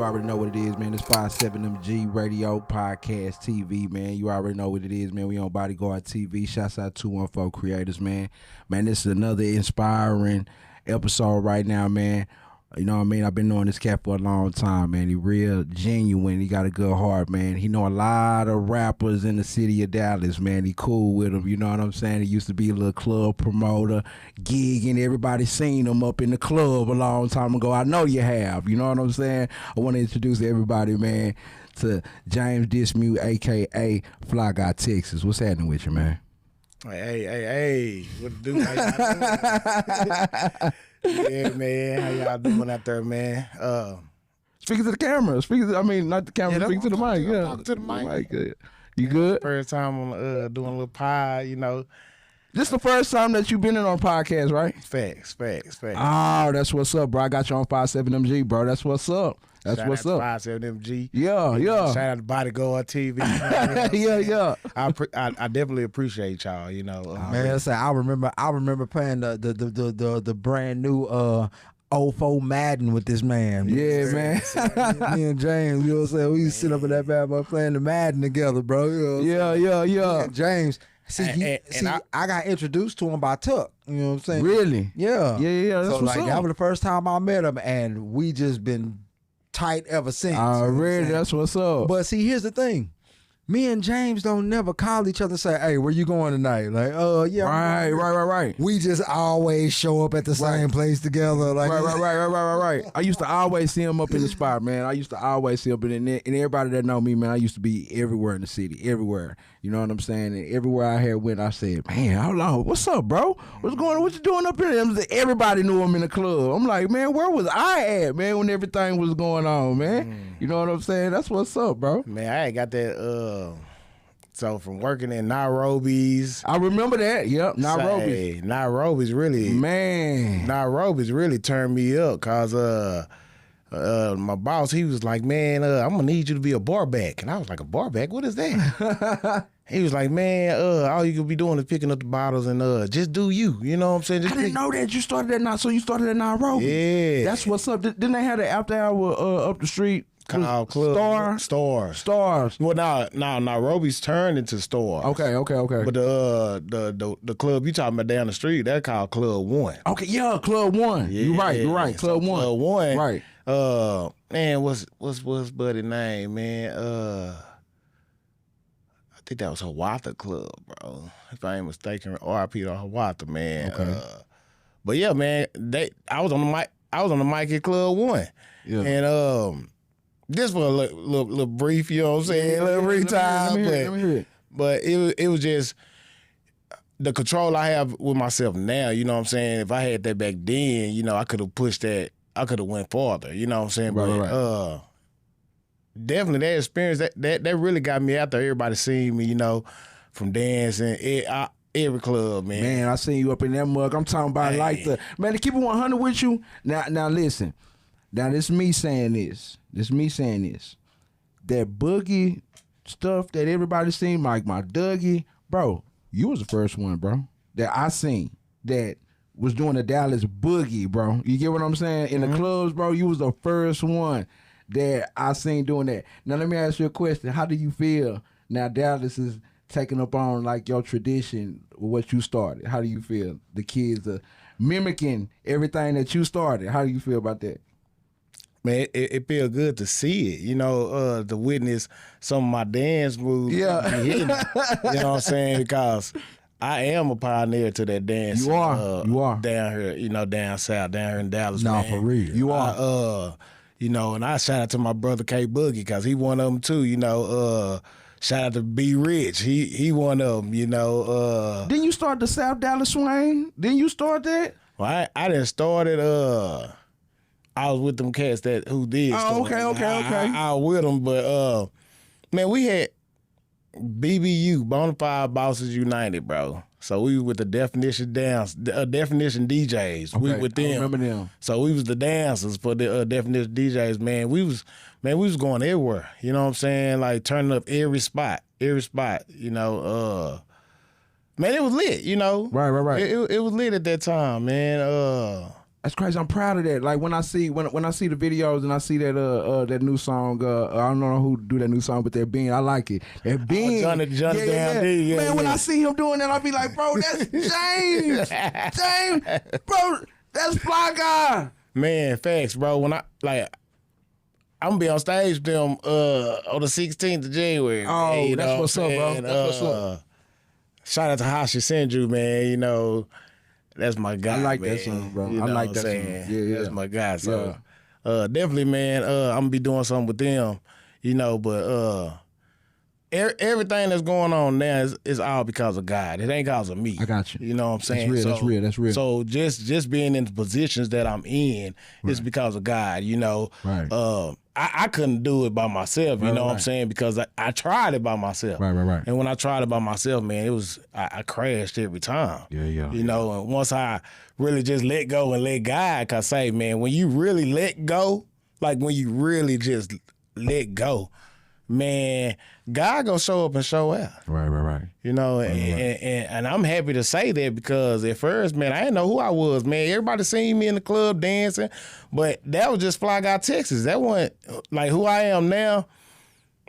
You already know what it is, man. It's 57MG Radio Podcast TV, man. You already know what it is, man. We on Bodyguard TV. Shouts out 214 creators, man. Man, this is another inspiring episode right now, man. You know what I mean? I've been knowing this cat for a long time, man. He real genuine. He got a good heart, man. He know a lot of rappers in the city of Dallas, man. He cool with them, you know what I'm saying? He used to be a little club promoter, gigging. Everybody seen him up in the club a long time ago. I know you have, you know what I'm saying? I want to introduce everybody, man, to James Dismuke, a.k.a. Fly Guy Texas. What's happening with you, man? Hey. What do? Yeah, man. How y'all doing out there, man? Speaking to the camera. Not the camera. Speaking to the mic. Yeah. Talking to the mic. You good? First time on doing a little pie, you know. This the first time that you've been in on a podcast, right? Facts. Oh, that's what's up, bro. I got you on 57MG, bro. That's what's up. That's Shout what's out up. to 57MG. Yeah. Shout out to Bodyguard TV. Yeah. I definitely appreciate y'all. You know, man. I remember playing the brand new 04 Madden with this man. Yeah, man. Me and James, you know what I'm saying? We used to sit up in that bad boy playing the Madden together, bro. You know Yeah. James. I got introduced to him by Tuck. You know what I'm saying? Really? Yeah. Yeah. That's so what's up. That was the first time I met him, and we just been tight ever since. Already, that's what's up. But see, here's the thing. Me and James don't never call each other and say, hey, where you going tonight? Like, yeah. Right. We just always show up at the same place together. Like, Right. I used to always see him up in the spot, man. I used to always see him in there. And everybody that know me, man, I used to be everywhere in the city, everywhere. You know what I'm saying? And everywhere I had went, I said, man, how long? What's up, bro? What's going on? What you doing up here? Everybody knew him in the club. I'm like, man, where was I at, man, when everything was going on, man? You know what I'm saying? That's what's up, bro. Man, I ain't got that. So from working in Nairobi's, I remember that. Yep, Nairobi. Nairobi's really turned me up, cause my boss, he was like, man, I'm gonna need you to be a bar back. And I was like, a bar back? What is that? He was like, man, all you could be doing is picking up the bottles and just do you. You know what I'm saying? I didn't know that. You started at Nairobi. Yeah. That's what's up. Didn't they have the after hour up the street? Called Club Stars. Well, now Nairobi's turned into Stars. Okay. But the club you talking about down the street, that called Club One. Okay, yeah, Club One. Yeah, You're right. Club One. Club One. Right. Man, what's buddy name, man? I think that was Hawatha Club, bro. If I ain't mistaken, RIP to Hawatha, man. Okay. But yeah, man, I was on the mic at Club One. Yeah. And just for a little brief, you know what I'm saying? A little brief time. Let me hear it. But it was just the control I have with myself now, you know what I'm saying? If I had that back then, you know, I could have pushed that. I could have went farther, you know what I'm saying? Right. Definitely that experience, that really got me out there. Everybody seen me, you know, from dancing, every club, man. Man, I seen you up in that mug. I'm talking about man, to keep it 100 with you. Now listen. Now this me saying this. That boogie stuff that everybody seen, like my Dougie, bro, you was the first one, bro, that I seen that was doing the Dallas boogie, bro. You get what I'm saying? In the clubs, bro, you was the first one that I seen doing that. Now let me ask you a question. How do you feel now Dallas is taking up on like your tradition, what you started? How do you feel? The kids are mimicking everything that you started. How do you feel about that? Man, it feel good to see it, you know, to witness some of my dance moves. Yeah. You know what I'm saying? Because I am a pioneer to that dance. You are. Down here, you know, down south, down here in Dallas, nah, man. for real. You are. You know, and I shout out to my brother K Boogie, because he one of them too, you know. Shout out to B Rich. He one of them, you know. Didn't you start the South Dallas Swing? Didn't you start that? Well, I didn't start it, I was with them cats who did. Oh, okay. I was with them, but man, we had BBU, Bonafide Bosses United, bro. So we was with the Definition DJs. We with them. I remember them. So we was the dancers for the Definition DJs. Man, we was going everywhere. You know what I'm saying? Like turning up every spot. You know, man, it was lit. You know, Right. It was lit at that time, man. That's crazy. I'm proud of that. Like when I see the videos and I see that that new song, I don't know who do that new song, but that Bean, I like it. That Bean, Johnny Damn D, yeah, man. When I see him doing that, I be like, bro, that's James, bro, that's Fly Guy. Man, facts, bro. When I'm gonna be on stage with them on the 16th of January. Oh, man, that's what's up, bro. That's what's up. Shout out to Hashi Senju, man. You know, that's my guy. I like man. that song, bro. You I know like what that I'm song. saying? Yeah. That's my guy. So definitely, man, I'm gonna be doing something with them, you know, but everything that's going on now is all because of God. It ain't because of me. I got you. You know what I'm saying? That's real. That's real. So just being in the positions that I'm in is because of God, you know. Right. I couldn't do it by myself, you know what I'm saying? Because I tried it by myself. Right. And when I tried it by myself, man, I crashed every time. Yeah. You know, and once I really just let go and let God, cause say, man, when you really let go, like when you really just let go, man, God gonna show up and show out. Right. You know, and I'm happy to say that because at first, man, I didn't know who I was, man. Everybody seen me in the club dancing, but that was just Fly Guy Texas. That wasn't like who I am now.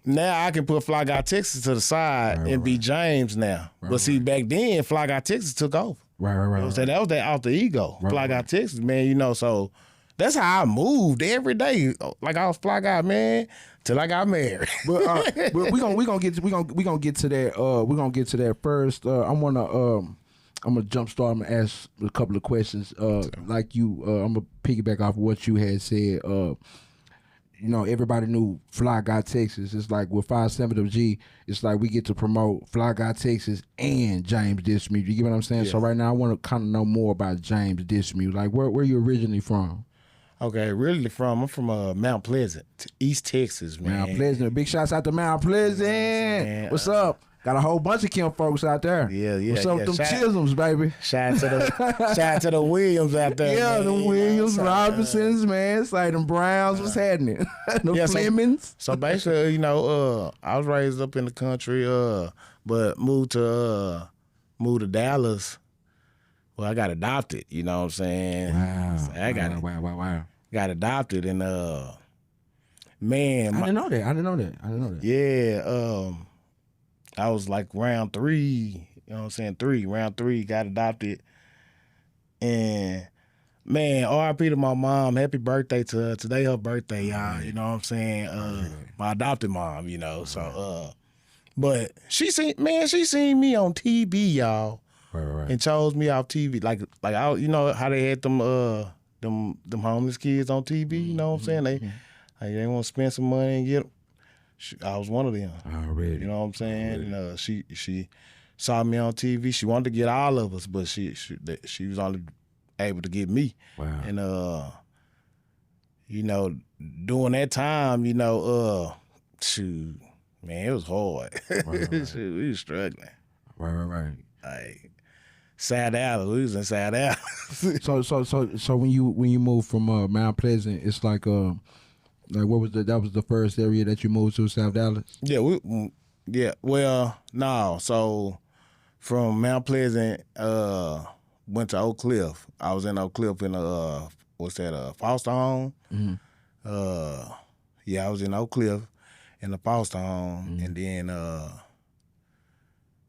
Now I can put Fly Guy Texas to the side and be James now. But see, back then, Fly Guy Texas took over. Right. That was that alter ego. Fly Guy Texas, man, you know, so that's how I moved every day. Like I was Fly Guy, man, till I got married. But we gonna get to that. We're gonna get to that first. I'm gonna jump start. I'm gonna ask a couple of questions. Like you, I'm gonna piggyback off what you had said. You know, everybody knew Fly Guy Texas. It's like with 570G, it's like we get to promote Fly Guy Texas and James Dismuke. You get what I'm saying? Yeah. So right now, I want to kind of know more about James Dismuke. Like, where you originally from? Okay, I'm from Mount Pleasant, East Texas, man. Mount Pleasant. Big shouts out to Mount Pleasant. Man, what's up? Got a whole bunch of Kim folks out there. Yeah. What's up with them Chisholms, baby? Shout out to the Williams out there. Yeah, man. the Williams, Robinsons, man. It's like them Browns. What's happening? The Flemings. So basically, you know, I was raised up in the country, but moved to Dallas. Well, I got adopted. You know what I'm saying? Wow. So Wow. Got adopted and man, I didn't know that. Yeah, I was like round 3, you know what I'm saying? Round 3, got adopted. And man, R.I.P. to my mom. Happy birthday to her. Today her birthday, y'all. You know what I'm saying? My adopted mom, you know. So but she seen me on TV, y'all. Right. And chose me off TV. Like I, you know how they had them homeless kids on TV, you know what I'm saying? They want to spend some money and get them. I was one of them. Already. You know what I'm saying? And she saw me on TV. She wanted to get all of us, but she was only able to get me. Wow. And you know, during that time, you know, shoot, man, it was hard. Right. Shoot, we was struggling. Right. Like Sad Dallas, we was in Sad Dallas. So when you moved from Mount Pleasant, it's like what was that was the first area that you moved to, South Dallas? Yeah, well, no. So from Mount Pleasant, went to Oak Cliff. I was in Oak Cliff in a foster home. Mm-hmm. Yeah, I was in Oak Cliff in the foster home, and then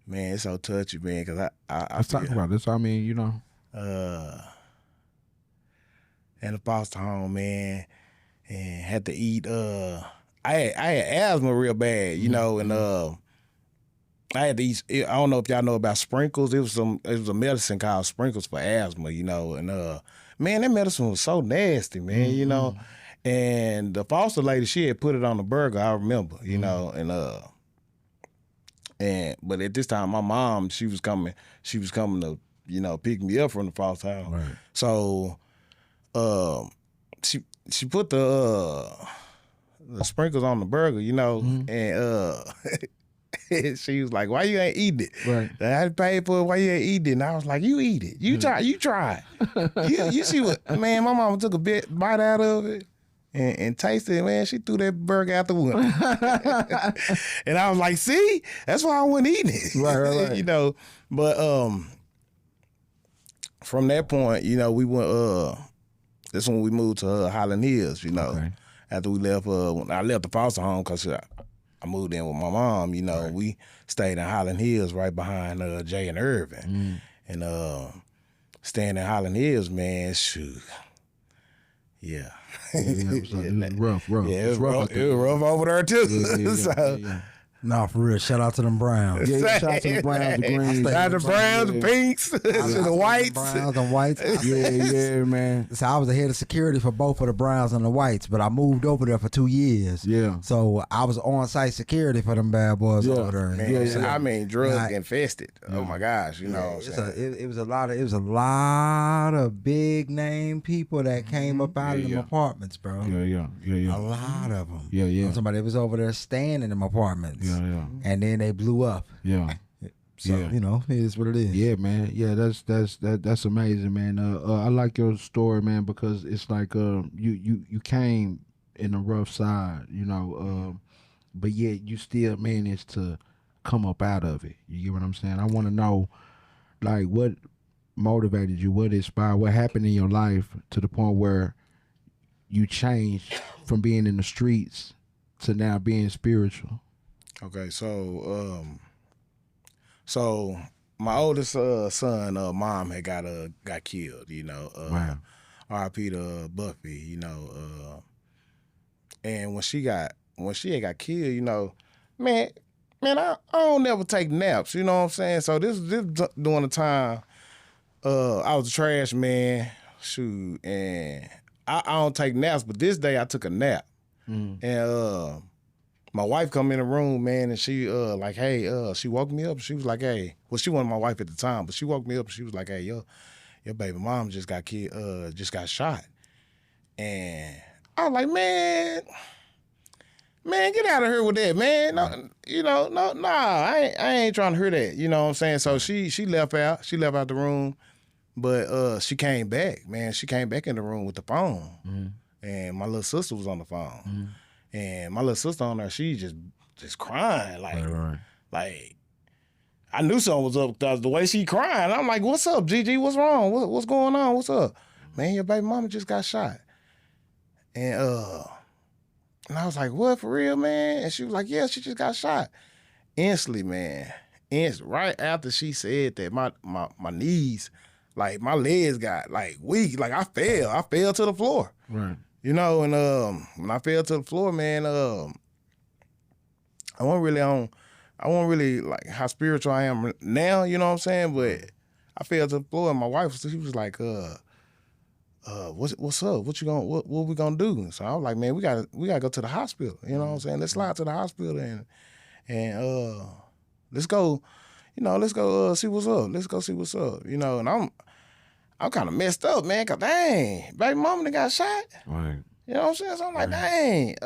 man, it's so touchy, man, because Let's talk about this. I mean, you know, in the foster home, man, and had to eat. I had asthma real bad, you know, and I had to eat. I don't know if y'all know about sprinkles. It was a medicine called sprinkles for asthma, you know, and man, that medicine was so nasty, man, you know. And the foster lady, she had put it on the burger. I remember, you know, but at this time, my mom, she was coming to, you know, pick me up from the foster house. Right. So, she put the sprinkles on the burger, you know, and she was like, "Why you ain't eating it?" Right. I had to pay for it. Why you ain't eating it? And I was like, "You eat it. You try. You see what, man? My mama took a bite out of it. And tasted it, man. She threw that burger out the window. And I was like, see? That's why I wasn't eating it. Right. You know, but from that point, you know, we went, This when we moved to Highland Hills, you know. Okay. After we left, when I left the foster home because I moved in with my mom, you know. We stayed in Highland Hills right behind Jay and Irvin. And staying in Highland Hills, man, shoot. Yeah. It was rough. Yeah, It's rough. it was rough over there too. Yeah. Nah, for real. Shout out to them Browns. Yeah, shout out to the Browns, the Greens. Shout out to the Browns, the Pinks, to the Whites. Browns and Whites. Yeah, man. So I was the head of security for both of the Browns and the Whites, but I moved over there for 2 years. Yeah. So I was on-site security for them bad boys over there. Man, You know what I'm saying? I mean, drug infested. Oh my gosh, you know what I'm saying? It was a lot of big name people that came up out of them apartments, bro. Yeah. A lot of them. Yeah. Somebody was over there staying in them apartments. Yeah. And then they blew up. Yeah. So, you know, it is what it is. Yeah, man. Yeah, that's amazing, man. I like your story, man, because it's like you came in the rough side, you know, but yet you still managed to come up out of it. You get what I'm saying? I want to know, like, what motivated you, what inspired, what happened in your life to the point where you changed from being in the streets to now being spiritual. Okay, so my oldest son, mom had got killed, you know. Wow. R.I.P. to Buffy, you know. And when she had got killed, you know, man, I don't never take naps, you know what I'm saying? So this during the time, I was a trash man, shoot, and I don't take naps, but this day I took a nap, and my wife come in the room, man, and she like, hey, she woke me up. She was like, hey, well, she wasn't my wife at the time, but she woke me up. And she was like, hey, your baby mom just got killed, just got shot, and I was like, man, get out of here with that, man. No, you know, I ain't trying to hear that. You know what I'm saying? So she left out. She left out the room, but she came back, man. She came back in the room with the phone, and my little sister was on the phone. And my little sister on there, she just crying, like I knew something was up because the way she crying. I'm like, what's up, Gigi? What's wrong? What's going on? What's up? Man, your baby mama just got shot. And I was like, what, for real, man? And she was like, yeah, she just got shot. Instantly, man. Right after she said that, my knees, like my legs got like weak. Like I fell to the floor. Right. You know, and when I fell to the floor, man, I wasn't really like how spiritual I am now, you know what I'm saying? But I fell to the floor, and my wife, she was like, what's up? What we gonna do? So I was like, man, we gotta go to the hospital. You know what I'm saying? Let's slide to the hospital and let's go, see what's up. Let's go see what's up. You know, and I'm kind of messed up, man, because dang, baby mama done got shot. Right. You know what I'm saying? So I'm like, dang.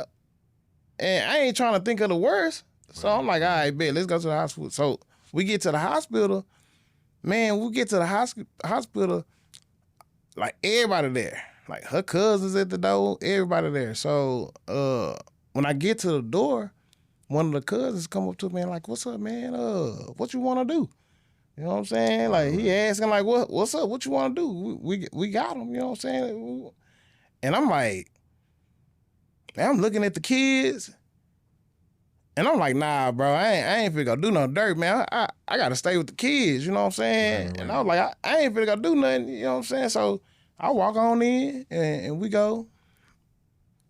And I ain't trying to think of the worst. So I'm like, all right, bet, let's go to the hospital. So we get to the hospital. Man, hospital, like everybody there. Like her cousins at the door, everybody there. So when I get to the door, one of the cousins come up to me and like, what's up, man? What you want to do? You know what I'm saying? Like he asking like, what's up? What you want to do? We got him. You know what I'm saying? And I'm like, I'm looking at the kids, and I'm like, nah, bro, I ain't finna go do no dirt, man. I gotta stay with the kids. You know what I'm saying? Right. And I was like, I ain't finna go do nothing. You know what I'm saying? So I walk on in, and we go.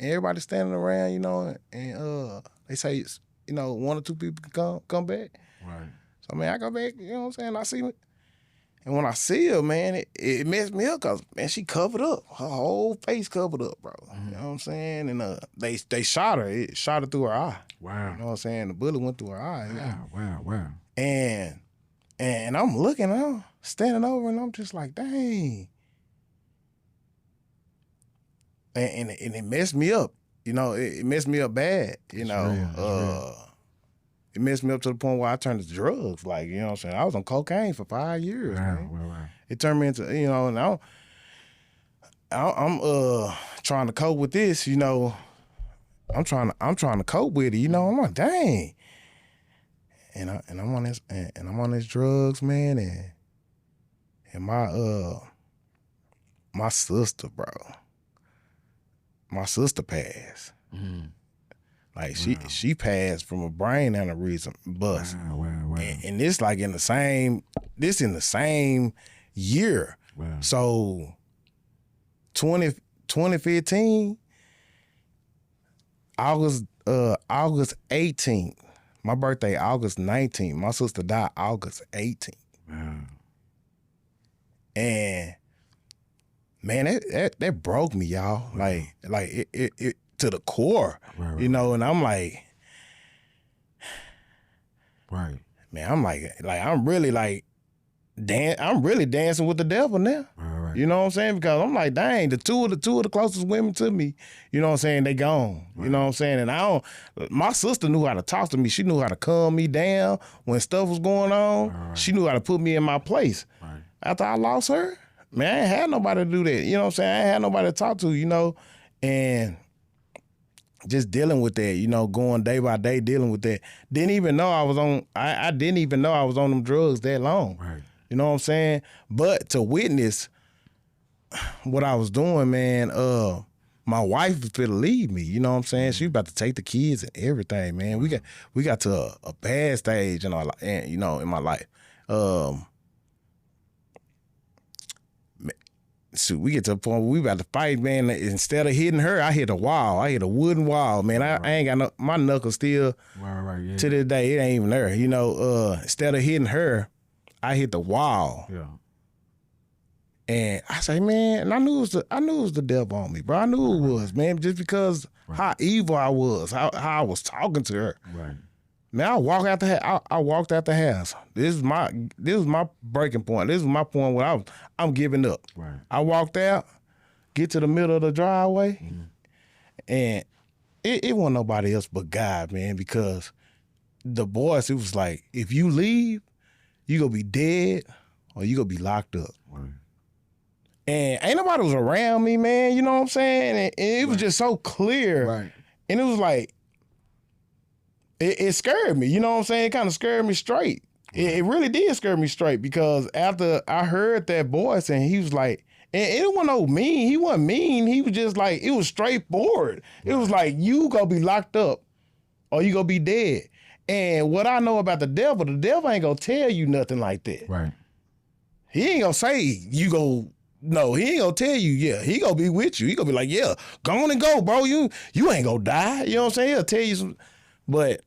And everybody standing around, you know, and they say, you know, 1 or 2 people can come back. Right. So, man, I go back, you know what I'm saying? I see it. And when I see her, man, it messed me up because, man, she covered up. Her whole face covered up, bro. You know what I'm saying? And they shot her. It shot her through her eye. Wow. You know what I'm saying? The bullet went through her eye. Wow. And I'm looking, I'm standing over, and I'm just like, dang. And it messed me up. You know, it messed me up bad, you know. It messed me up to the point where I turned to drugs. Like, you know what I'm saying? I was on cocaine for 5 years, man. Wow. It turned me into, you know, and I'm trying to cope with this, you know. I'm trying to cope with it, you know. I'm like, dang. And I'm on this and I'm on these drugs, man, and my sister, bro. my sister passed. Mm. Like she passed from a brain aneurysm bust. Wow. And this like in the same year. Wow. So 2015, August 18th. My birthday, August 19th. My sister died August 18th. Wow. And man, that broke me, y'all. Like it to the core. Right. You know, and I'm like, Right. man, I'm like I'm really like I'm really dancing with the devil now. Right. You know what I'm saying? Because I'm like, dang, the two of the closest women to me, you know what I'm saying, they gone. Right. You know what I'm saying? And my sister knew how to talk to me. She knew how to calm me down when stuff was going on. Right. She knew how to put me in my place. Right. After I lost her, man, I ain't had nobody to do that. You know what I'm saying? I ain't had nobody to talk to, you know, and just dealing with that, you know, going day by day, dealing with that. Didn't even know I was on, I didn't even know I was on them drugs that long. Right. You know what I'm saying? But to witness what I was doing, man, my wife was finna leave me. You know what I'm saying? She was about to take the kids and everything, man. We got to a bad stage in our life, and you know, in my life. So we get to a point where we about to fight, man. Instead of hitting her, I hit a wall. I hit a wooden wall, man. I ain't got my knuckles still Yeah. to this day. It ain't even there. You know, instead of hitting her, I hit the wall. Yeah. And I say, man, and I knew it was the devil on me, bro. I knew it was, man, just because how evil I was, how I was talking to her. Right. Man, I walked out the house. This was my breaking point. This was my point where I'm giving up. Right. I walked out, get to the middle of the driveway, and it wasn't nobody else but God, man, because the boys, it was like, if you leave, you gonna be dead or you gonna be locked up. Right. And ain't nobody was around me, man, you know what I'm saying? And it was just so clear. Right. And it was like, it scared me, you know what I'm saying? It kind of scared me straight. Right. It really did scare me straight, because after I heard that voice, and he was like, and it wasn't no mean, he wasn't mean, he was just like, it was straightforward. Right. It was like, you gonna be locked up or you gonna be dead. And what I know about the devil ain't gonna tell you nothing like that. Right. He ain't gonna say you go. No, he ain't gonna tell you, yeah. He gonna be with you. He gonna be like, yeah, go on and go, bro. You ain't gonna die. You know what I'm saying? He'll tell you some. But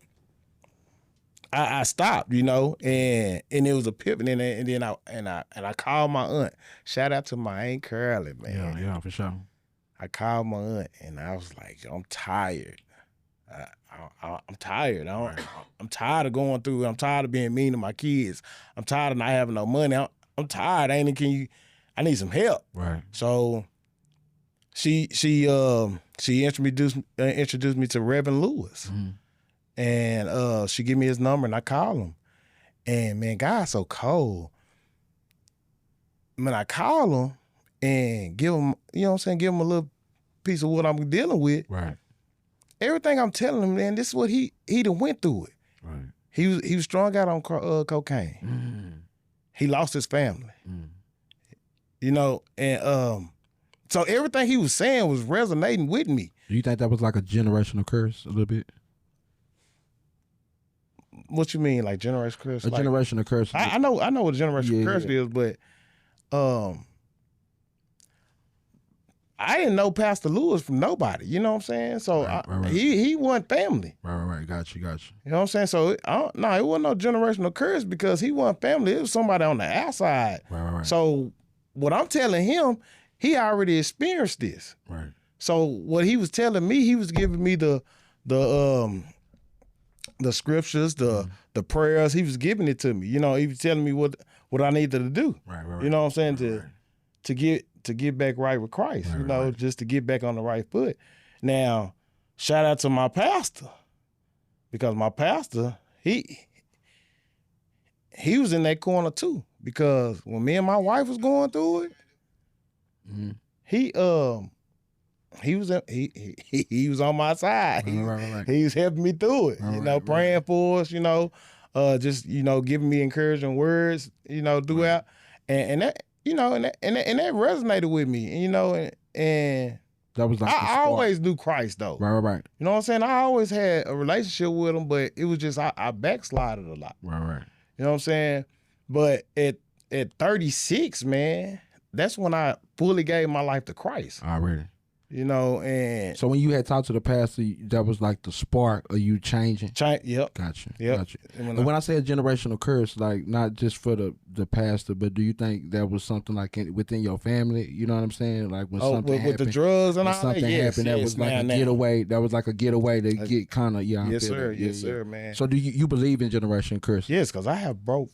I stopped, you know, and it was a pivot, and then I called my aunt. Shout out to my Aunt Curly, man. Yeah, for sure. I called my aunt, and I was like, I'm tired. I'm tired. I'm tired of going through. I'm tired of being mean to my kids. I'm tired of not having no money. I'm tired. I need some help. Right. So she introduced me to Reverend Lewis. Mm-hmm. And she gave me his number, and I call him. And man, God's so cold. When I call him and give him, you know what I'm saying, give him a little piece of what I'm dealing with. Right. Everything I'm telling him, man, this is what he done went through it. Right. He was strung out on cocaine. Mm. He lost his family. Mm. You know, and so everything he was saying was resonating with me. Do you think that was like a generational curse a little bit? What you mean, like generational curse? A generational curse. I know what a generational curse is, but I didn't know Pastor Lewis from nobody. You know what I'm saying? So right. He wasn't family. Right. Got you. You know what I'm saying? So it wasn't no generational curse, because he wasn't family. It was somebody on the outside. Right. So what I'm telling him, he already experienced this. Right. So what he was telling me, he was giving me the scriptures, the prayers. He was giving it to me. You know, he was telling me what I needed to do. Right. You know what I'm saying? To get back right with Christ. Right, you know, just to get back on the right foot. Now, shout out to my pastor, because my pastor, he was in that corner too. Because when me and my wife was going through it, mm-hmm. he was on my side. Right. He was helping me through it. Praying for us. Just giving me encouraging words. Throughout, and that and that resonated with me. And That was like the I spark. always knew Christ though. Right. You know what I'm saying? I always had a relationship with him, but it was just I backslided a lot. Right. You know what I'm saying? But at 36, man, that's when I fully gave my life to Christ. Already. You know, and So when you had talked to the pastor, that was like the spark of you changing? yep. Gotcha. Yep. Gotcha. And When I say a generational curse, like not just for the pastor, but do you think that was something like within your family? You know what I'm saying? Like when something happened, with the drugs and when all that, something happened, that was like a getaway. That was like a getaway to get kind of Yes, sir. Yes, sir, man. So do you believe in generation curse? Yes, because I have broke.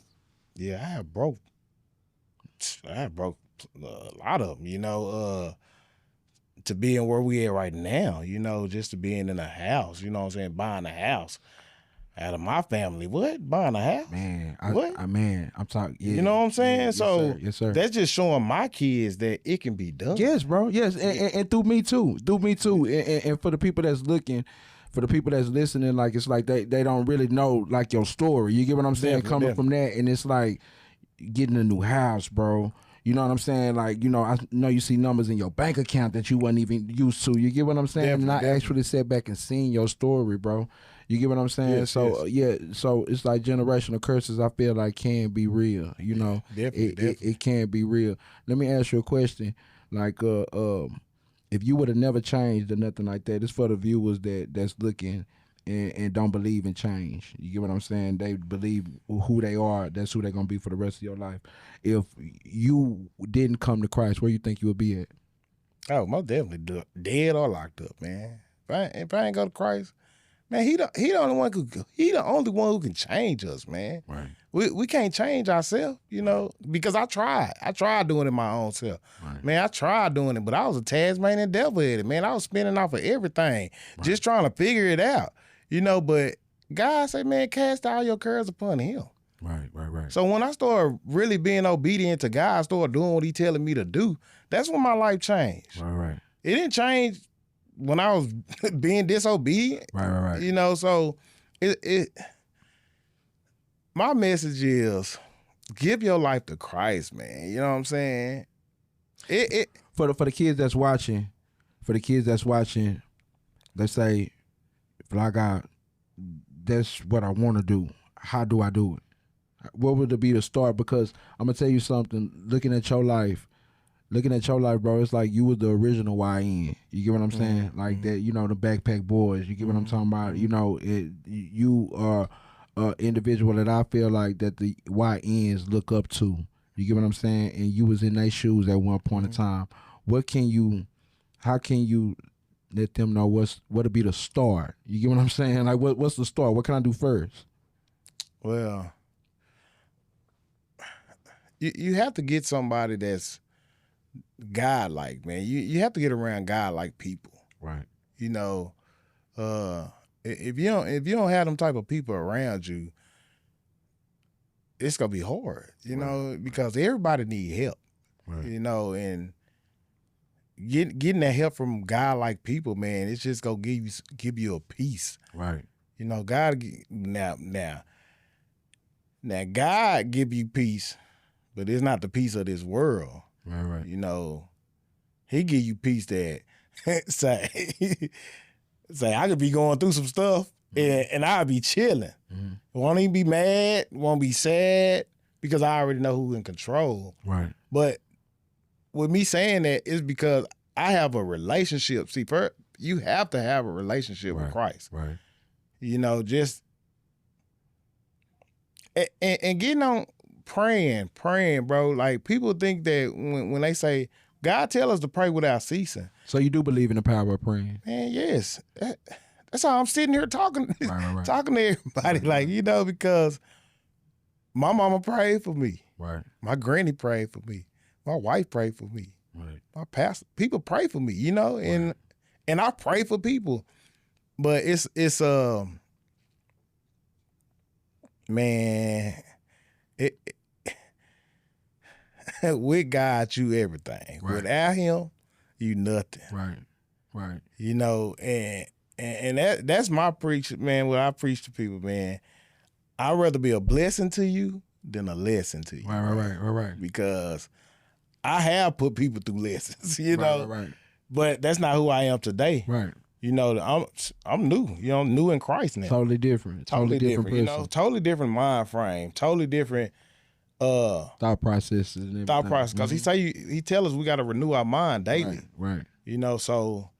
Yeah, I have broke a lot of them. You know, to being where we at right now. You know, just to being in a house. You know what I'm saying? Buying a house out of my family. What? Buying a house? Man, What? I'm talking. Yeah, You know what I'm saying? Yeah, So yes, sir. that's just showing my kids that it can be done. Yes, bro. Yes, and through me too. And for the people that's looking, for the people that's listening, like it's like they don't really know like your story. You get what I'm saying? Coming from that, and it's like getting a new house, bro. You know what I'm saying? Like, you know, I know you see numbers in your bank account that you wasn't even used to. You get what I'm saying? And I actually sat back and seen your story, bro. You get what I'm saying? Yes, so so it's like generational curses. I feel like can be real. You know, Definitely. It can be real. Let me ask you a question. Like, if you would have never changed or nothing like that, it's for the viewers that's looking and don't believe in change. You get what I'm saying? They believe who they are. That's who they're gonna be for the rest of your life. If you didn't come to Christ, where you think you would be at? Oh, most definitely dead or locked up, man. If I ain't go to Christ, man, he the only one who can change us, man. Right. We can't change ourselves, you know, because I tried doing it my own self. Right. Man, I tried doing it, but I was a Tasmanian devil at it, man. I was spinning off of everything, just trying to figure it out, you know. But God said, man, cast all your cares upon him. Right. So when I started really being obedient to God, I started doing what he telling me to do, that's when my life changed. Right. It didn't change when I was being disobedient. Right. You know, so my message is give your life to Christ, man. You know what I'm saying? For the kids that's watching, they say, "Fly God, that's what I want to do. How do I do it? What would it be to start?" Because I'm gonna tell you something. Looking at your life, bro, it's like you was the original YN. You get what I'm saying? Like that, you know, the Backpack Boys. You get what I'm talking about? You know, you are an individual that I feel like that the YNs look up to. You get what I'm saying? And you was in their shoes at one point in time. How can you let them know what'll be the start? You get what I'm saying? Like what's the start? What can I do first? Well, you have to get somebody that's God-like, man. You have to get around God-like people. Right. You know, if you don't have them type of people around you, it's gonna be hard. You know, because everybody need help. Right. You know, and getting that help from God-like people, man, it's just gonna give you a peace. Right. You know, God now God give you peace, but it's not the peace of this world. Right. You know, he give you peace that say I could be going through some stuff and I'll be chilling. Won't even be mad, won't be sad, because I already know who's in control. Right. But with me saying that is because I have a relationship. See, first, you have to have a relationship with Christ. Right. You know, just and getting on praying, bro. Like people think that when they say God tell us to pray without ceasing. So you do believe in the power of praying? Man, yes. That's how I'm sitting here talking Right. talking to everybody. Like, you know, because my mama prayed for me. Right. My granny prayed for me. My wife prayed for me. Right. My pastor, people pray for me, you know, and I pray for people. But it's man, with God, you everything. Right. Without him, you nothing. Right. You know, and that's my preach, man. What I preach to people, man. I'd rather be a blessing to you than a lesson to you. Right. Because I have put people through lessons, you know. Right. But that's not who I am today. Right. You know, I'm new. You know, new in Christ now. Totally different. Totally different person. You know, totally different mind frame. Totally different thought processes and everything. thought process. Because he tell us we got to renew our mind daily. Right. You know, so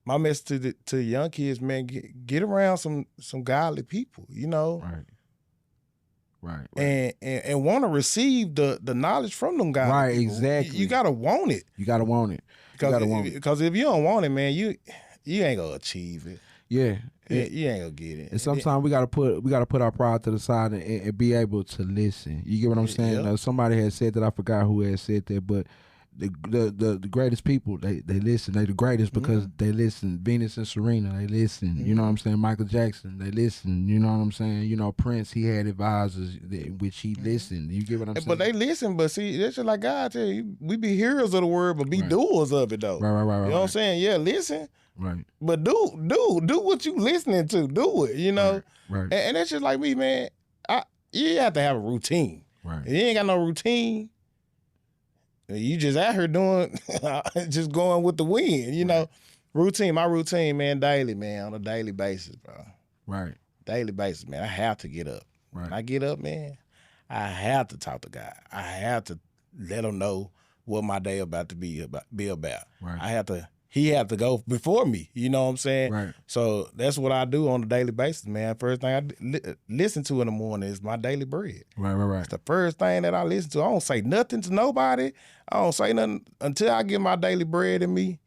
my message to young kids, man, get around some godly people. You know. Right. And want to receive the knowledge from them guys. Right, exactly. You gotta want it. You gotta want it. Because if you don't want it, man, you ain't gonna achieve it. Yeah. You ain't gonna get it. And sometimes we gotta put our pride to the side and be able to listen. You get what I'm saying? Yeah. Now, somebody had said that, I forgot who had said that, but the greatest people, they listen. They the greatest because they listen. Venus and Serena, they listen. You know what I'm saying? Michael Jackson, they listen. You know what I'm saying? You know, Prince, he had advisors which he listened. You get what I'm saying? But they listen, but see, that's just like God tell you, we be hearers of the word, but be doers of it though. Right. You know what I'm saying? Yeah, listen. Right. But do what you listening to. Do it, you know? Right. And that's just like me, man. You have to have a routine. Right. If you ain't got no routine, you just out here doing, just going with the wind, you know. Routine, my routine, man, daily, man, on a daily basis, bro. Right. Daily basis, man. I have to get up. Right. When I get up, man, I have to talk to God. I have to let him know what my day about to be about. Right. He have to go before me. You know what I'm saying? Right. So that's what I do on a daily basis, man. First thing I listen to in the morning is my daily bread. Right. It's the first thing that I listen to. I don't say nothing to nobody. I don't say nothing until I get my daily bread in me.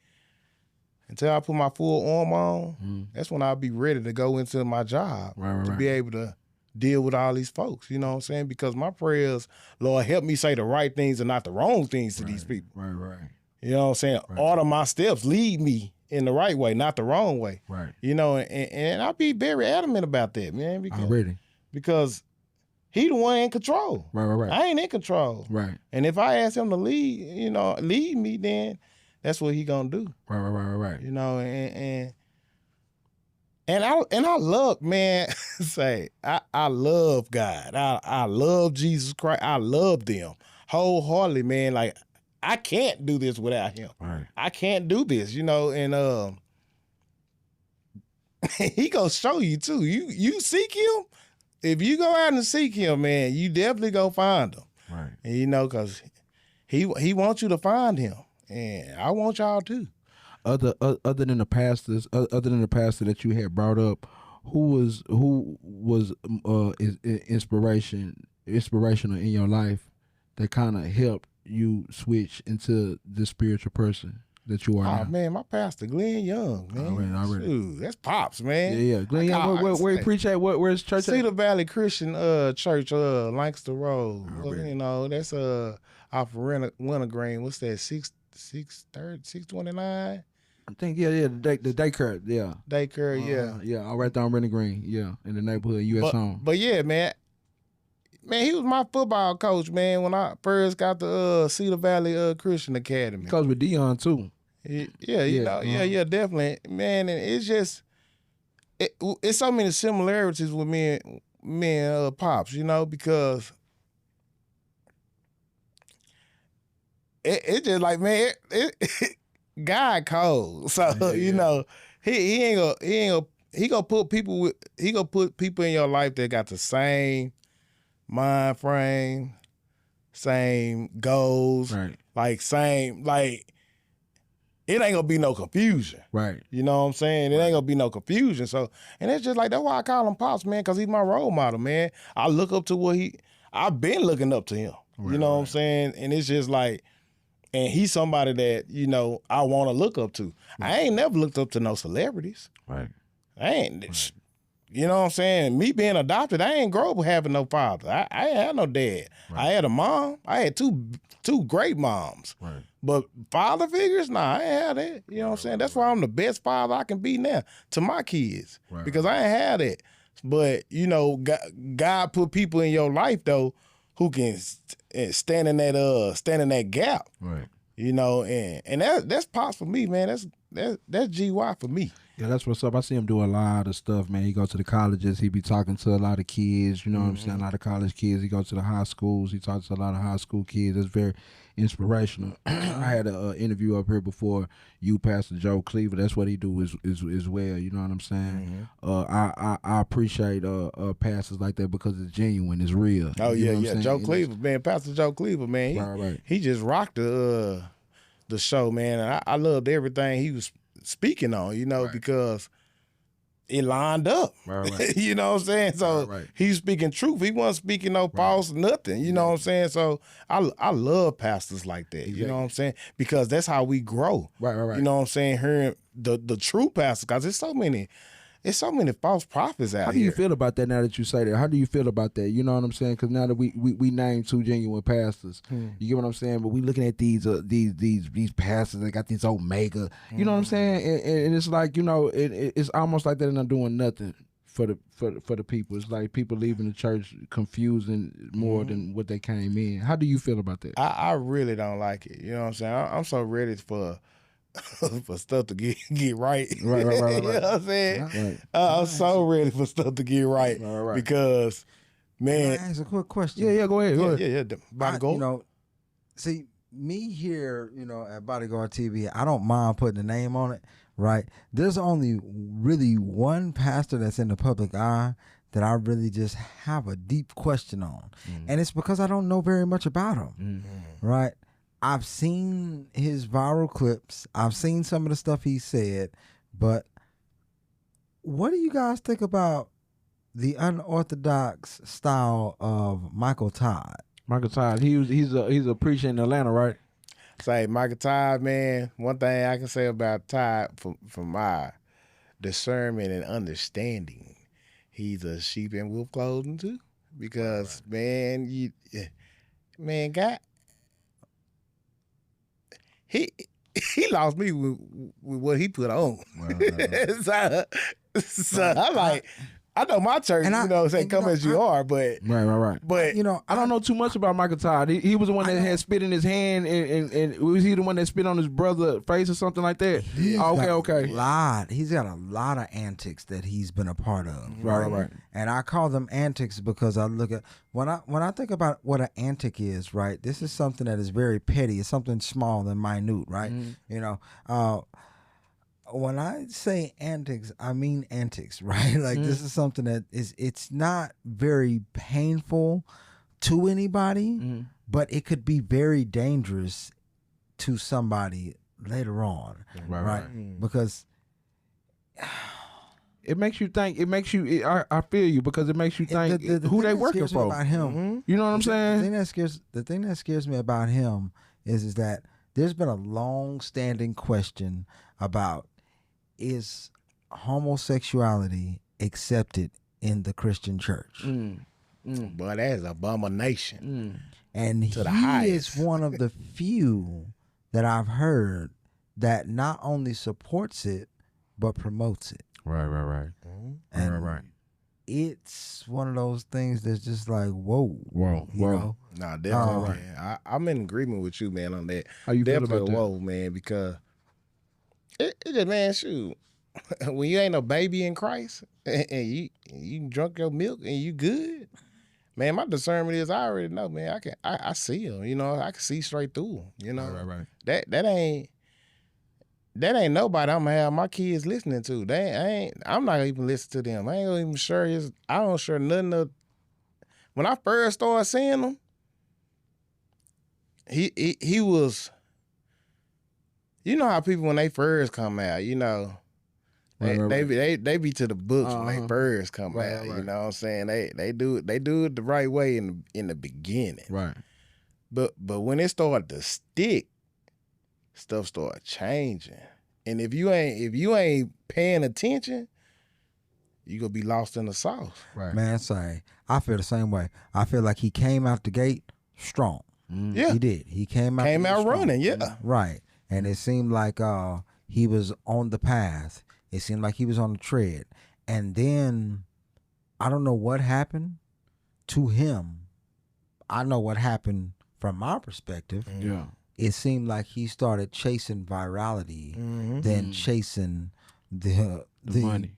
Until I put my full arm on, that's when I'll be ready to go into my job to be able to deal with all these folks. You know what I'm saying? Because my prayers, Lord, help me say the right things and not the wrong things to these people. Right. You know what I'm saying? Right. Order my steps, lead me in the right way, not the wrong way. Right. You know, and I'll be very adamant about that, man. Because he the one in control. Right. I ain't in control. Right. And if I ask him to lead me, then that's what he gonna do. Right. You know, and I love, man, I love God. I love Jesus Christ. I love them wholeheartedly, man. Like, I can't do this without him. Right. I can't do this, you know, and he gonna show you too. You seek him. If you go out and seek him, man, you definitely go find him. Right. And you know, cause he wants you to find him, and I want y'all too. Other than the pastor that you had brought up, who was inspirational in your life that kind of helped you switch into the spiritual person that you are now? Oh man, my pastor Glenn Young, man. Already. Dude, that's pops, man. Yeah. Glenn Young, where he preach at? Where's church? Cedar Valley Christian Church, Lancaster Road. Already. You know, that's off of Wintergreen. What's that? 629? I think the daycare, yeah. Daycare, Yeah, all right there on Rennie Green, yeah, in the neighborhood, U.S. Home. But yeah, man, he was my football coach, man, when I first got the Cedar Valley Christian Academy. Because with Dion too. Yeah, definitely, man. And it's just it's so many similarities with me and Pops, you know, because it just like, man, God cold. So you know, he gonna put people in your life that got the same mind frame, same goals, Right. It ain't gonna be no confusion. Right. You know what I'm saying? It ain't gonna be no confusion. So, and it's just like, that's why I call him Pops, man, because he's my role model, man. I look up to I've been looking up to him. Right, you know what I'm saying? And it's just like, and he's somebody that, you know, I want to look up to. I ain't never looked up to no celebrities. Right. I ain't, you know what I'm saying? Me being adopted, I ain't grow up having no father. I ain't had no dad. Right. I had a mom. I had two great moms. Right. But father figures, nah, I ain't had that. You know what I'm saying? That's why I'm the best father I can be now to my kids. Right. Because I ain't had that. But, you know, God put people in your life, though, who can stand in that gap. Right. You know, and that's Pops for me, man. that's GY for me. Yeah, that's what's up. I see him do a lot of stuff, man. He go to the colleges. He be talking to a lot of kids. You know what I'm saying? A lot of college kids. He go to the high schools. He talks to a lot of high school kids. It's very inspirational. I had an interview up here before you, Pastor Joe Cleaver. That's what he do is well. You know what I'm saying? I appreciate pastors like that because it's genuine. It's real. Oh You know what yeah. I'm saying? Joe And Cleaver, man, Pastor Joe Cleaver, man. He just rocked the show, man. And I loved everything he was speaking on, you know, because it lined up. Right. You know what I'm saying? So he's speaking truth. He wasn't speaking no false nothing. You know what I'm saying? So I love pastors like that. You know what I'm saying? Because that's how we grow. Right. You know what I'm saying? Hearing the true pastors, because there's so many false prophets out here. How do you feel about that now that you say that? How do you feel about that? You know what I'm saying? Because now that we named 2 genuine pastors, you get what I'm saying? But we looking at these pastors that got these omega. You know what I'm saying? And it's like, you know, it's almost like they're not doing nothing for the people. It's like people leaving the church confusing more than what they came in. How do you feel about that? I really don't like it. You know what I'm saying? I'm so ready for stuff to get right. Right. You know what I'm saying? I'm so ready for stuff to get right. Because, man. Can I ask a quick question? Yeah, go ahead. Yeah. Bodyguard. You know, see, me here, you know, at Bodyguard TV, I don't mind putting a name on it, right? There's only really one pastor that's in the public eye that I really just have a deep question on. And it's because I don't know very much about him, right? I've seen his viral clips. I've seen some of the stuff he said, but what do you guys think about the unorthodox style of Michael Todd? Michael Todd, he's a preacher in Atlanta, right? Say Michael Todd, man. One thing I can say about Todd, from my discernment and understanding, he's a sheep in wolf clothing too. Because man, God. He lost me with what he put on. So I'm like, I know my church, And you know, say come as you are, but right. But You know, I don't know too much about Michael Todd. He was the one that had spit in his hand, and was he the one that spit on his brother's face or something like that? Okay. He's got a lot of antics that he's been a part of. Right. And I call them antics because I look at when I think about what an antic is, right? This is something that is very petty. It's something small and minute, right? You know, when I say antics, I mean antics, right? Like this is something that it's not very painful to anybody, but it could be very dangerous to somebody later on, right? Because it makes you think. It makes you. I feel you because it makes you think who they working for. About him, You know what I'm saying? The thing that scares me about him is that there's been a long-standing question about, is homosexuality accepted in the Christian church? But that's abomination. And To the he highest. is one of the few that I've heard that not only supports it but promotes it. Right. And Right. it's one of those things that's just like, whoa. Whoa. You know? Nah, definitely, man. I'm in agreement with you, man, on that. How you feel Definitely about that? whoa, man, because it just, man, shoot. When you ain't a baby in Christ and you drunk your milk and you good, man, my discernment is I already know, man. I see him, you know. I can see straight through him, you know. Right. That ain't nobody I'm gonna have my kids listening to. I'm not gonna even listen to them. I ain't gonna even share I don't share nothing of. When I first started seeing him, he was, you know how people when they first come out, you know, they be to the books when they first come out. You know what I'm saying? They do it the right way in the beginning. Right. But when it started to stick, stuff started changing. And if you ain't paying attention, you gonna be lost in the sauce. Right. Man, say, I feel the same way. I feel like he came out the gate strong. Yeah. He did. He came out running, strong. yeah. Right. And it seemed like he was on the path. It seemed like he was on the tread. And then I don't know what happened to him. I know what happened from my perspective. Yeah. it seemed like he started chasing virality Mm-hmm. than chasing the money.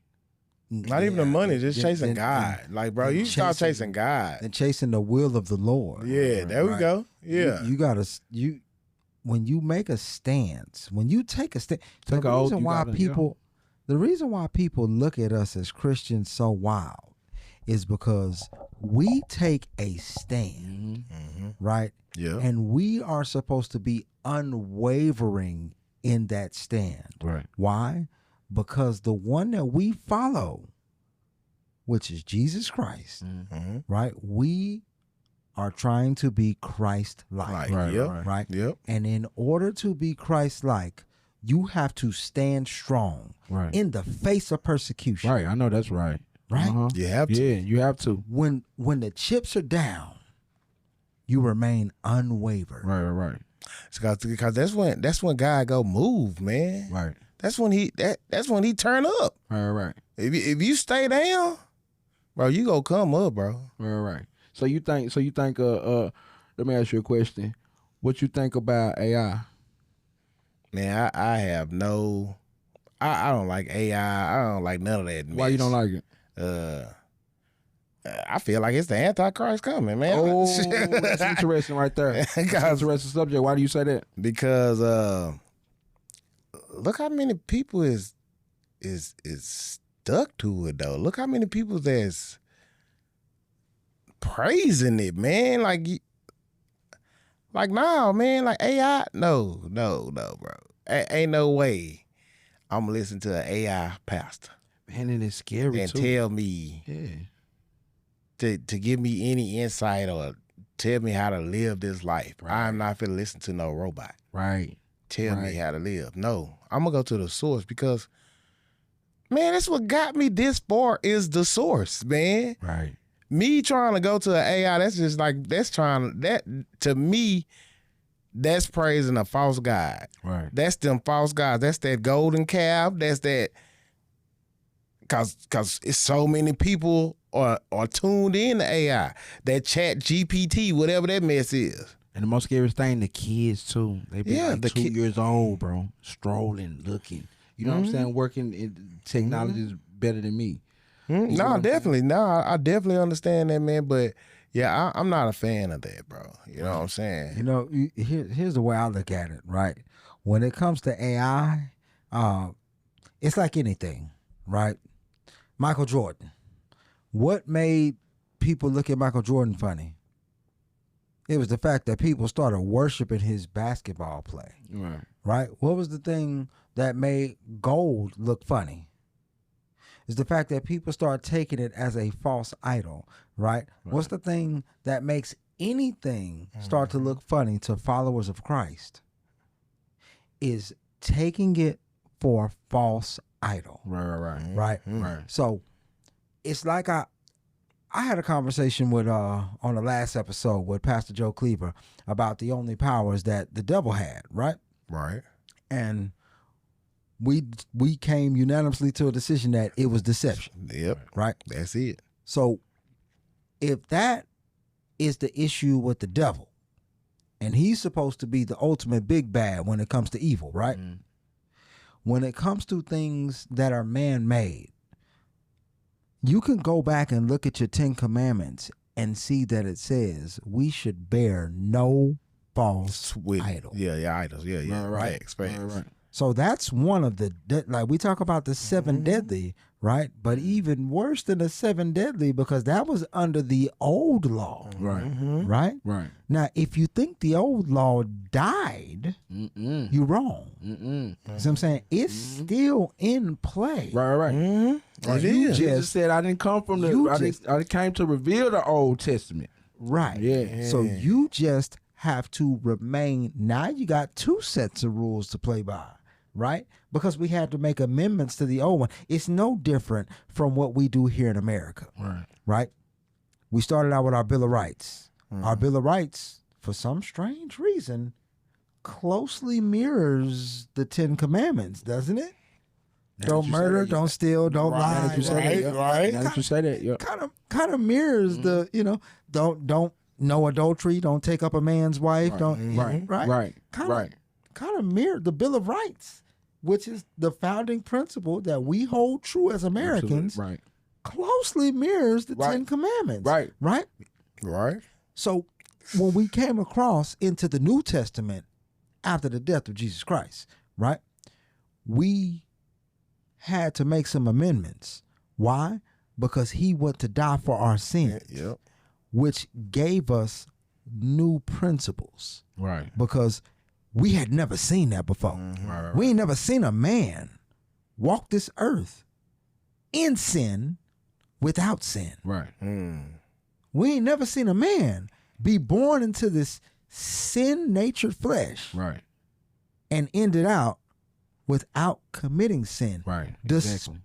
Not even the money, just chasing God. Like, bro, you start chasing God. and chasing the will of the Lord. Yeah, there we Right. go. Yeah. You gotta when you make a stance, when you take a stand, Take the a oath, reason you why gotta- people, the reason why people look at us as Christians so wild, is because we take a stand, right? Yeah. And we are supposed to be unwavering in that stand. Right. Why? Because the one that we follow, which is Jesus Christ, Mm-hmm. right? We are trying to be Christ-like. Right, Yep. right. Right? Yep. And in order to be Christ-like, you have to stand strong Right. in the face of persecution. Right. I know that's right. Right? Uh-huh. You have to. Yeah, you have to. When the chips are down, you remain unwavered. Right, right, Because that's when God go move, man. right. That's when he turn up. Right, right. If you stay down, bro, you go come up, bro. Right, right. So you think let me ask you a question. What you think about AI? Man, I have no I don't like AI. I don't like none of that. Why you don't like it? I feel like it's the Antichrist coming, man. Oh, that's interesting right there. That's an interesting subject. Why do you say that? Because look how many people is stuck to it though. Look how many people that's praising it, man. Like nah, man. Like AI, no, bro. Ain't no way I'm gonna listen to an AI pastor Man, it is scary and too. tell me Yeah. to give me any insight or tell me how to live this life. Right. I'm not finna listen to no robot. Right. Tell me Right. how to live. No, I'm gonna go to the source because, man, that's what got me this far is the source, man. Right. Me trying to go to an AI, that's just like that to me, that's praising a false god. Right. That's them false gods. That's that golden calf. That's that. Cause it's so many people are tuned in to AI. That Chat GPT, whatever that mess is. And the most scariest thing, the kids too. They be Yeah, like the 2 years old, bro. Strolling, looking. You know what I'm saying? Working in technology is better than me. No, definitely. No, I definitely understand that, man. But yeah, I'm not a fan of that, bro. You know what I'm saying? You know, here's the way I look at it, right? When it comes to AI, it's like anything, right? Michael Jordan. What made people look at Michael Jordan funny? It was the fact that people started worshiping his basketball play, Right. right? What was the thing that made gold look funny? It's the fact that people start taking it as a false idol, right? What's the thing that makes anything start to look funny to followers of Christ? Is taking it for a false idol, Right. right? Right. So it's like I had a conversation with on the last episode with Pastor Joe Cleaver about the only powers that the devil had, right? Right. And we came unanimously to a decision that it was deception, Yep. right? That's it. So if that is the issue with the devil, and he's supposed to be the ultimate big bad when it comes to evil, right? When it comes to things that are man-made, you can go back and look at your 10 Commandments and see that it says we should bear no false idol. Yeah, idols. Yeah. Right. Facts. Right. So that's one of the, like we talk about the 7 deadly, right? But even worse than the 7 deadly, because that was under the old law, Right. right? Right. Now, if you think the old law died, you're wrong. You see what I'm saying? It's still in play. Right. It You is. Jesus said, "I didn't come from the. I came to reveal the Old Testament." Right. Yeah. So you just have to remain. Now you got 2 sets of rules to play by, right? Because we had to make amendments to the old one. It's no different from what we do here in America. Right? We started out with our Bill of Rights. Our Bill of Rights, for some strange reason, closely mirrors the 10 Commandments, doesn't it? Don't murder, don't steal, don't lie. Right. Now that you say that, yeah. Kind of mirrors the, don't no adultery, don't take up a man's wife, Right. don't Right. right, Right. Kind of, Right. kind of mirrored the Bill of Rights, which is the founding principle that we hold true as Americans. Absolutely. Right. Closely mirrors the Right. 10 Commandments. Right. Right. Right. So when we came across into the New Testament after the death of Jesus Christ, right, we had to make some amendments. Why? Because he went to die for our sins, Yep. which gave us new principles. Right. Because we had never seen that before. Right. We ain't never seen a man walk this earth in sin without sin. Right. We ain't never seen a man be born into this sin-natured flesh Right. and end it out without committing sin. Right. This- Exactly.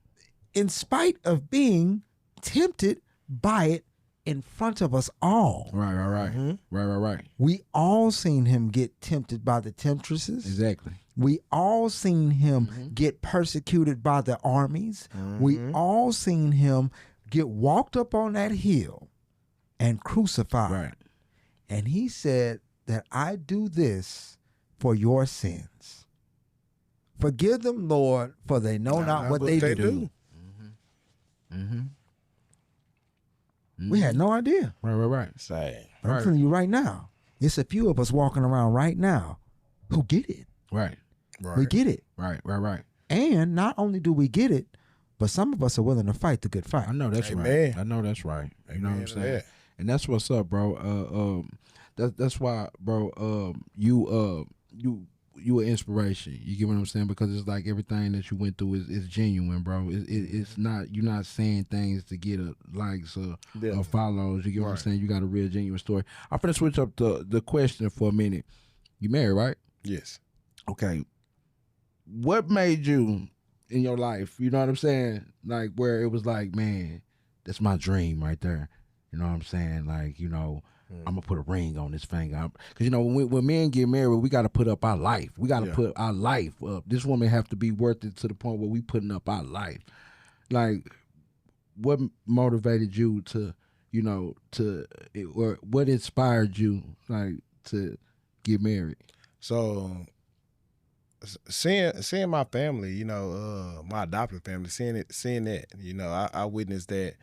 In spite of being tempted by it in front of us all. Right. Right. We all seen him get tempted by the temptresses. Exactly. We all seen him get persecuted by the armies. We all seen him get walked up on that hill and crucified. Right. And he said that I do this for your sins. Forgive them, Lord, for they know not what they do. We had no idea. Right. Say. I'm Right. telling you right now, it's a few of us walking around right now who get it. Right. We get it. Right. And not only do we get it, but some of us are willing to fight the good fight. I know that's Amen. right. I know that's right. You know what I'm Amen to saying? that. And that's what's up, bro. That's why, bro. You an inspiration. You get what I'm saying? Because it's like everything that you went through is genuine, bro. It's not, you're not saying things to get likes or follows. You get what I'm saying? You got a real genuine story. I'm finna switch up the question for a minute. You married, right? Yes. Okay. What made you in your life, you know what I'm saying? Like where it was like, man, that's my dream right there. You know what I'm saying? Like, you know, I'm gonna put a ring on this finger. Cause you know, when men get married, we gotta put up our life. We gotta put our life up. This woman have to be worth it to the point where we putting up our life. Like, what motivated you to, you know, or what inspired you, like, to get married? So seeing my family, you know, my adopted family, seeing that, you know, I witnessed that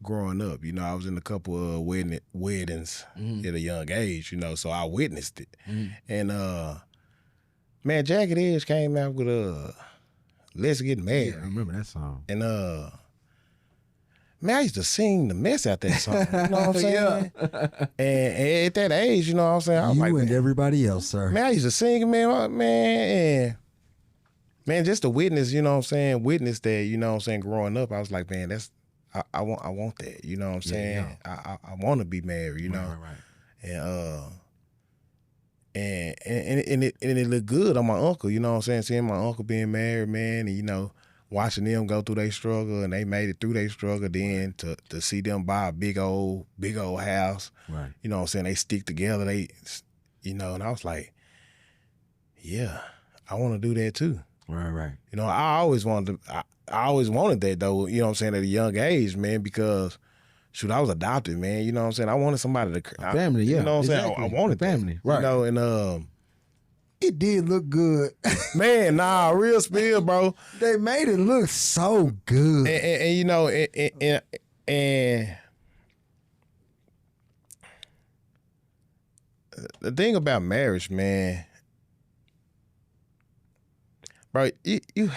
growing up. You know, I was in a couple of weddings at a young age, you know, so I witnessed it. And man, Jagged Edge came out with Let's Get Married. Yeah, I remember that song. And man, I used to sing the mess out that song. You know what I'm saying? And at that age, you know what I'm saying? I was You like, and man, everybody else, sir. man, I used to sing, man, just to witness, you know what I'm saying? Witness that, you know what I'm saying? Growing up, I was like, man, I want that, you know what I'm saying? I want to be married, you know? Right. And it looked good on my uncle, you know what I'm saying? Seeing my uncle being married, man, and you know, watching them go through their struggle, and they made it through their struggle. Then to see them buy a big old house, Right. you know what I'm saying? They stick together, you know, and I was like, yeah, I want to do that too. Right. You know, I always wanted that though, you know what I'm saying, at a young age, man, because shoot, I was adopted, man. You know what I'm saying? I wanted somebody to Family, yeah. You know what I'm saying? Exactly. I wanted Family, that, right. You know, and It did look good. man, nah, real spill, bro. They made it look so good. And you know, and the thing about marriage, man, bro, you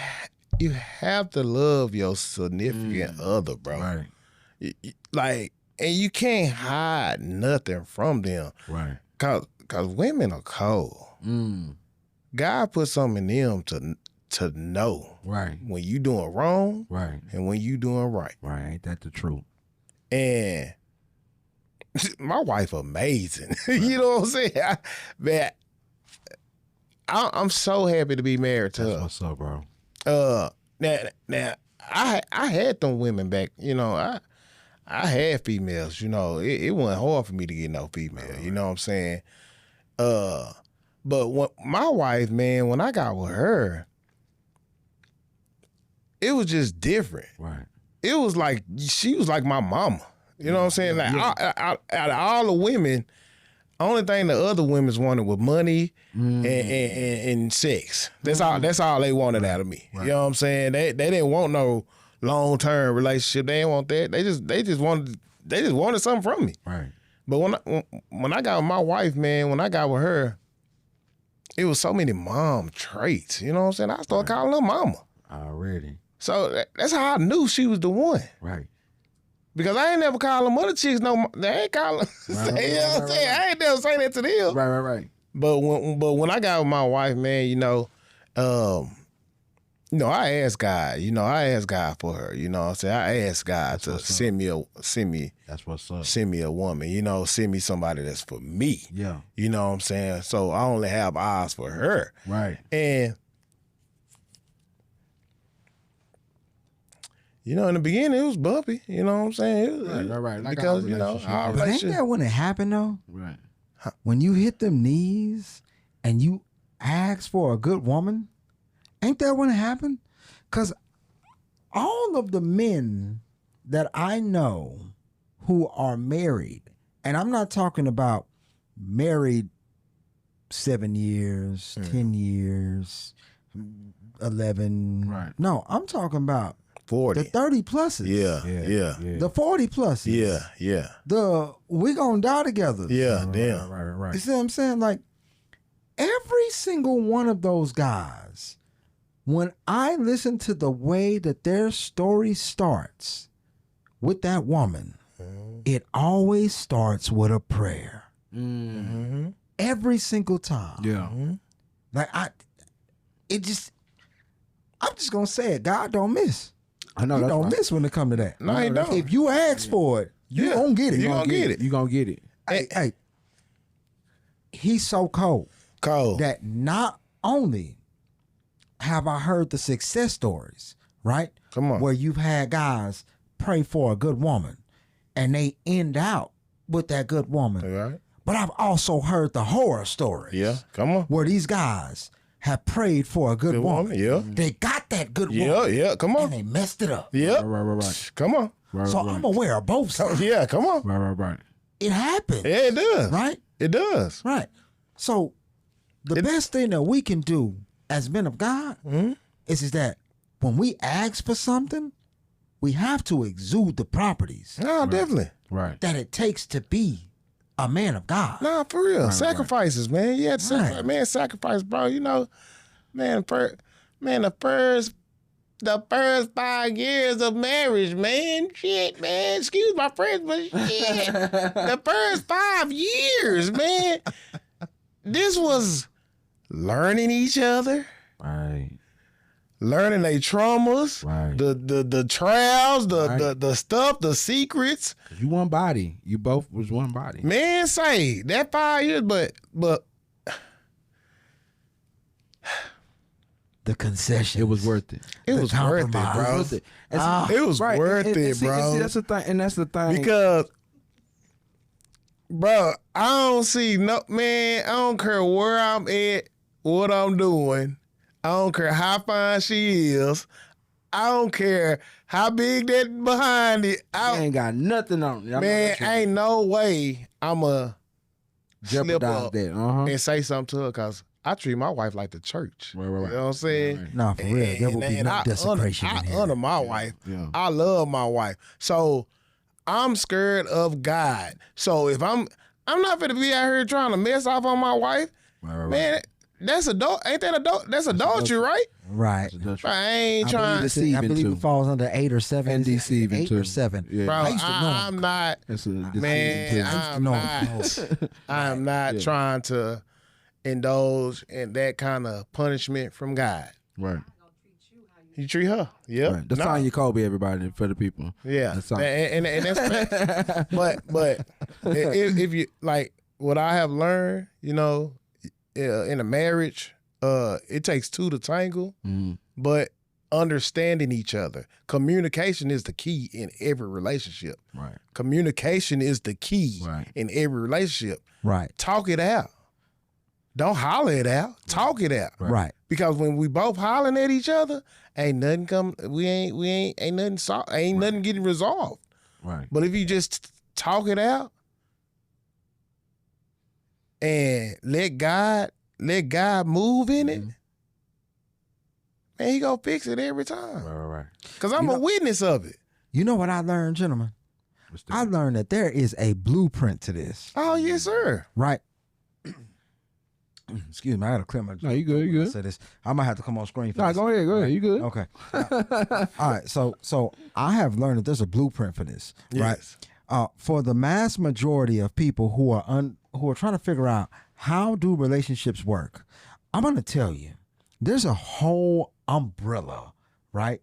have to love your significant other, bro. Right. Like, and you can't hide nothing from them. Right. Cause women are cold. God put something in them to know Right. when you doing wrong Right. and when you doing right. Right. Ain't that the truth? And my wife amazing. You know what I'm saying? Man, I'm so happy to be married to That's her. what's up, bro. Now I had them women back, you know, I had females, you know. It wasn't hard for me to get no female, you know what I'm saying? But when my wife, man, when I got with her, it was just different. Right. It was like she was like my mama. You know what I'm saying? Like out of all the women, only thing the other women's wanted was money and sex. That's all they wanted out of me. Right. You know what I'm saying? They didn't want no long-term relationship. They didn't want that. They just wanted something from me. Right. But when I got with my wife, man, when I got with her, it was so many mom traits. You know what I'm saying? I started calling her mama. Already. So that's how I knew she was the one. Right. Because I ain't never called them other chicks no. They ain't calling. You know what I'm saying? I ain't never say that to them. Right. But when I got with my wife, man, I asked God. I asked God for her. You know what I'm saying? I asked God to send me. That's what's up. Send me a woman. Send me somebody that's for me. Yeah. You know what I'm saying? So I only have eyes for her. Right. And in the beginning, it was bumpy. You know what I'm saying? It was, right. Like because, our relationship. Ain't that when it happened, though? Right. When you hit them knees and you ask for a good woman, ain't that when it happened? Because all of the men that I know who are married, and I'm not talking about married 7 years, 10 years, 11. Right. No, I'm talking about 40. the 30 pluses. Yeah. The 40 pluses. Yeah. The we gonna die together. Yeah, damn. Right. You see what I'm saying? Like, every single one of those guys, when I listen to the way that their story starts with that woman, it always starts with a prayer. Mm-hmm. Every single time. Yeah. Like, I'm just gonna say it. God don't miss. I know He that's don't right. miss when it come to that. No, he don't. If you ask for it, you gonna get it. You gonna get it. You gonna get it. Hey, he's so cold that not only have I heard the success stories, right? Come on. Where you've had guys pray for a good woman and they end out with that good woman. Right. But I've also heard the horror stories. Yeah, come on. Where these guys have prayed for a good woman. Yeah. They got that good woman. Yeah, come on. And they messed it up. Yeah. Right. Come on. So I'm aware of both sides. Yeah, come on. Right. It happens. Yeah, it does. Right? It does. Right. So the best thing that we can do as men of God is that when we ask for something, we have to exude the properties No, definitely. Right. that it takes to be a man of God. Nah, for real. Sacrifices, man. You had to Right. sacrifice, bro. Man, the first 5 years of marriage, man. Shit, man. Excuse my French, but shit. The first 5 years, man. This was learning each other. Right. Learning their traumas, Right. the trials, Right. the stuff, the secrets. You one body. You both was one body. Man, say that 5 years, but The concession. It was worth it. it was worth it, compromise. bro. Worth it. It was worth it, see, bro. See, that's the thing, and that's the thing. Because, bro, I don't see no man. I don't care where I'm at, what I'm doing. I don't care how fine she is. I don't care how big that behind it. I ain't got nothing on it. Man, ain't no way I'ma slip jeopardize up that. and say something to her because I treat my wife like the church. Right. You know what I'm saying? Right. No, for real. There will be And no I desecration in I here. honor my wife. Yeah. I love my wife. So I'm scared of God. So if I'm not gonna be out here trying to mess off on my wife, Right. man. That's adult. Ain't that adult? That's adultery, right? Right. I ain't trying. deceiving I believe too. it falls under 8 or 7. And deceiving 8 too. or 7. Yeah. Bro, I used to know. I'm not. That's a deceiving Man, too. I'm know not. I'm not trying to indulge in that kind of punishment from God. Right. You treat her. Yep. Right. That's No. Tanya Kobe, everybody, for the people. Yeah. That's all. And that's but if you like what I have learned, in a marriage, it takes two to tangle, but understanding each other. Communication is the key in every relationship. Right. Communication is the key in every relationship. Right. Talk it out. Don't holler it out. Talk it out. Right. Because when we both hollering at each other, ain't nothing nothing getting resolved. Right. But if you just talk it out and let God move in it, man, he gonna fix it every time. Right. Cause I'm a witness of it. You know what I learned, gentlemen? What's that? I learned that there is a blueprint to this, Oh yes, sir. right? Excuse me, I gotta clear my. No, you good. You good. Say this. I might have to come on screen for No, this. go ahead. You good. Okay. All right. So I have learned that there's a blueprint for this, Yes. right? For the mass majority of people who are trying to figure out how do relationships work, I'm gonna tell you, there's a whole umbrella, right?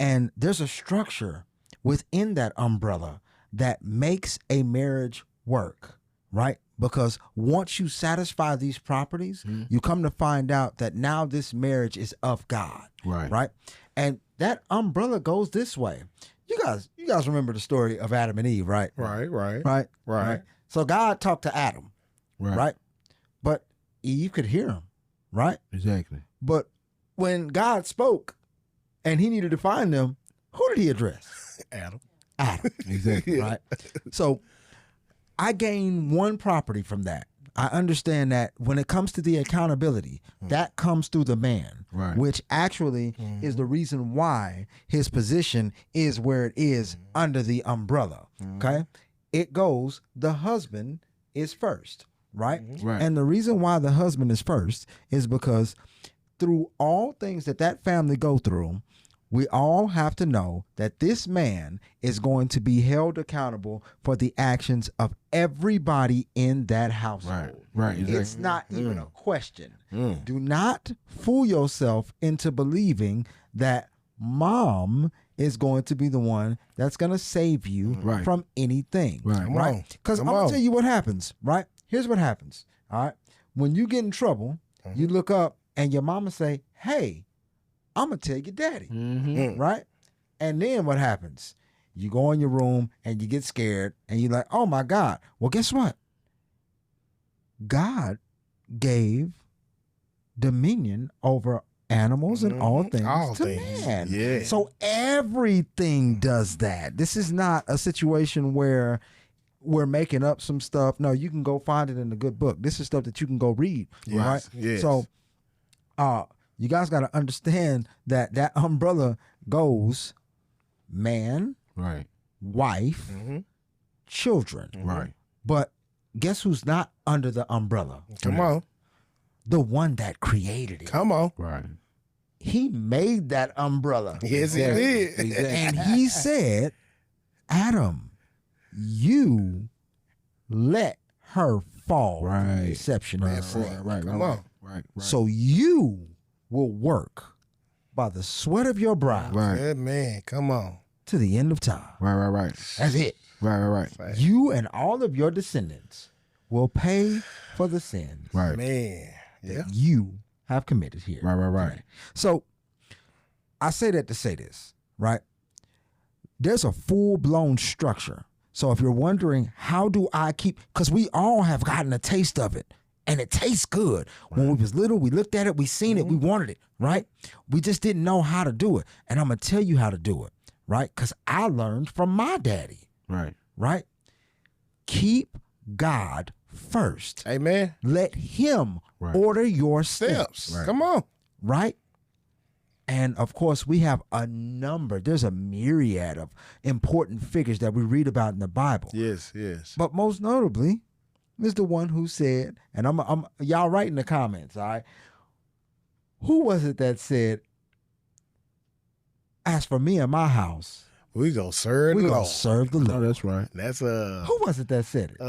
And there's a structure within that umbrella that makes a marriage work, right? Because once you satisfy these properties, you come to find out that now this marriage is of God. Right. Right. And that umbrella goes this way. You guys remember the story of Adam and Eve, right? Right. So God talked to Adam, Right. right? But Eve could hear him, right? Exactly. But when God spoke and he needed to find them, who did he address? Adam. Exactly. Right? So I gain one property from that. I understand that when it comes to the accountability, that comes through the man, Right. which actually is the reason why his position is where it is under the umbrella. Okay? It goes, the husband is first, right? Right. And the reason why the husband is first is because through all things that family go through, we all have to know that this man is going to be held accountable for the actions of everybody in that household. Right. Exactly. It's not even a question. Do not fool yourself into believing that mom is going to be the one that's going to save you Right. from anything. Right. Come on. Because I'm going to tell you what happens, right? Here's what happens, all right? When you get in trouble, you look up and your mama say, hey, I'm going to tell your daddy, right? And then what happens? You go in your room and you get scared and you're like, oh my God. Well, guess what? God gave dominion over animals and all things to man. Yeah. So everything does that. This is not a situation where we're making up some stuff. No, you can go find it in the good book. This is stuff that you can go read, right? Yes. So you guys got to understand that umbrella goes man, Right. wife, children. Right. But guess who's not under the umbrella? Come on. The one that created it. Come on. Right. He made that umbrella. Yes, he did. And he said, Adam, you let her fall Right. to the deception of sin. Right. Come on. Right. So you will work by the sweat of your brow Right. Yeah, man. Come on. to the end of time. Right. That's it. Right. You and all of your descendants will pay for the sins Right. Man. Yeah. that you have committed here. Right. So I say that to say this, right? There's a full-blown structure. So if you're wondering, how do I keep, because we all have gotten a taste of it and it tastes good. When we was little, we looked at it, we seen it, we wanted it, right? We just didn't know how to do it. And I'm going to tell you how to do it, right? Because I learned from my daddy, Right. right? Keep God first. Amen. Let him Right. order your steps. Steps. Come on. Right? And of course, we have there's a myriad of important figures that we read about in the Bible. Yes. But most notably is the one who said, and I'm y'all write in the comments, all right? Who was it that said, as for me and my house, We go serve we're the going Lord. to serve the Oh, Lord. that's right. That's Who was it that said it?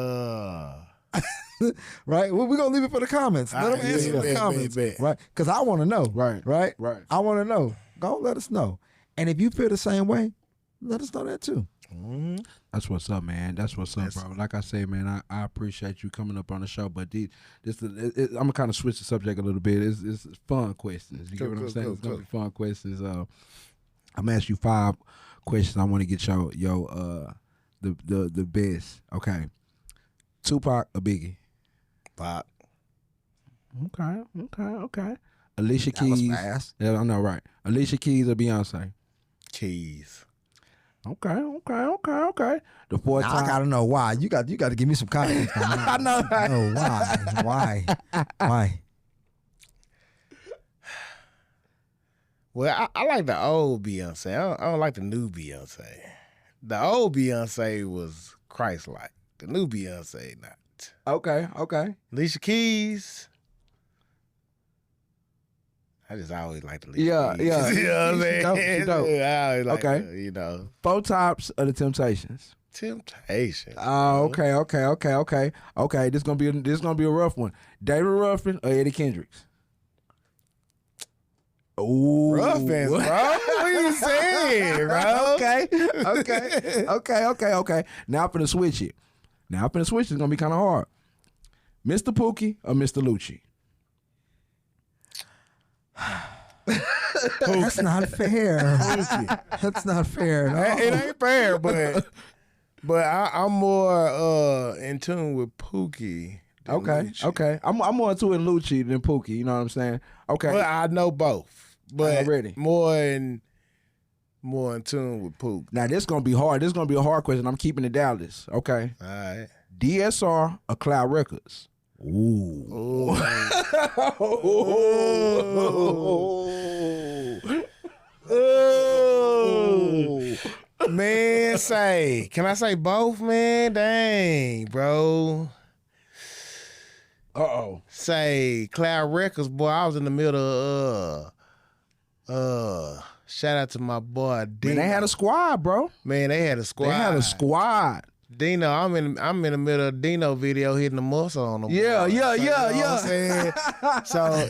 Right? Well, we're going to leave it for the comments. Let them yeah, answer in the bet, comments. bet. Right? Because I want to know. Right. Right? Right. I want to know. Go let us know. And if you feel the same way, let us know that too. That's what's up, man. That's what's up, bro. Like I say, man, I appreciate you coming up on the show. But I'm gonna kind of switch the subject a little bit. It's fun questions. You get what I'm saying? It's gonna be fun questions. I'm gonna ask you 5 questions. I want to get your the best. Okay, Tupac or Biggie? Pop. Okay. Alicia That was Keys. fast. Yeah, I know, right? Alicia Keys or Beyonce? Keys. Okay. The fourth Now, I time. gotta know why. You got to give me some context. I know. No, why? Well, I like the old Beyonce. I don't like the new Beyonce. The old Beyonce was Christ-like. The new Beyonce, not. Okay. Alicia Keys. I just always like the Alicia Yeah, Keys. yeah. You know what She I dope, mean? she dope. I always like Okay. her, you know. Four tops of the Temptations. Temptation. Oh, okay. Okay, this gonna be a rough one. David Ruffin or Eddie Kendricks? Ooh. Ruffins, bro. What are you saying, bro? Okay. Now I'm finna switch it. It's gonna be kind of hard. Mr. Pookie or Mr. Lucci? That's not fair. That's not fair. No. It ain't fair, but I'm more in tune with Pookie. than Lucci. Okay. I'm more into it in Lucci than Pookie. You know what I'm saying? Okay. But I know both. But Already. more in tune with Pookie. Now this gonna be hard. This is gonna be a hard question. I'm keeping it Dallas. Okay. All right. DSR or Cloud Records? Ooh. Oh. Man, can I say both, man? Dang, bro. Say Cloud Records, boy. I was in the middle of shout out to my boy Dino. Man, they had a squad, bro. Man, they had a squad. They had a squad. Dino, I'm in the middle of Dino video hitting the muscle on them. Yeah. You know what I'm saying? So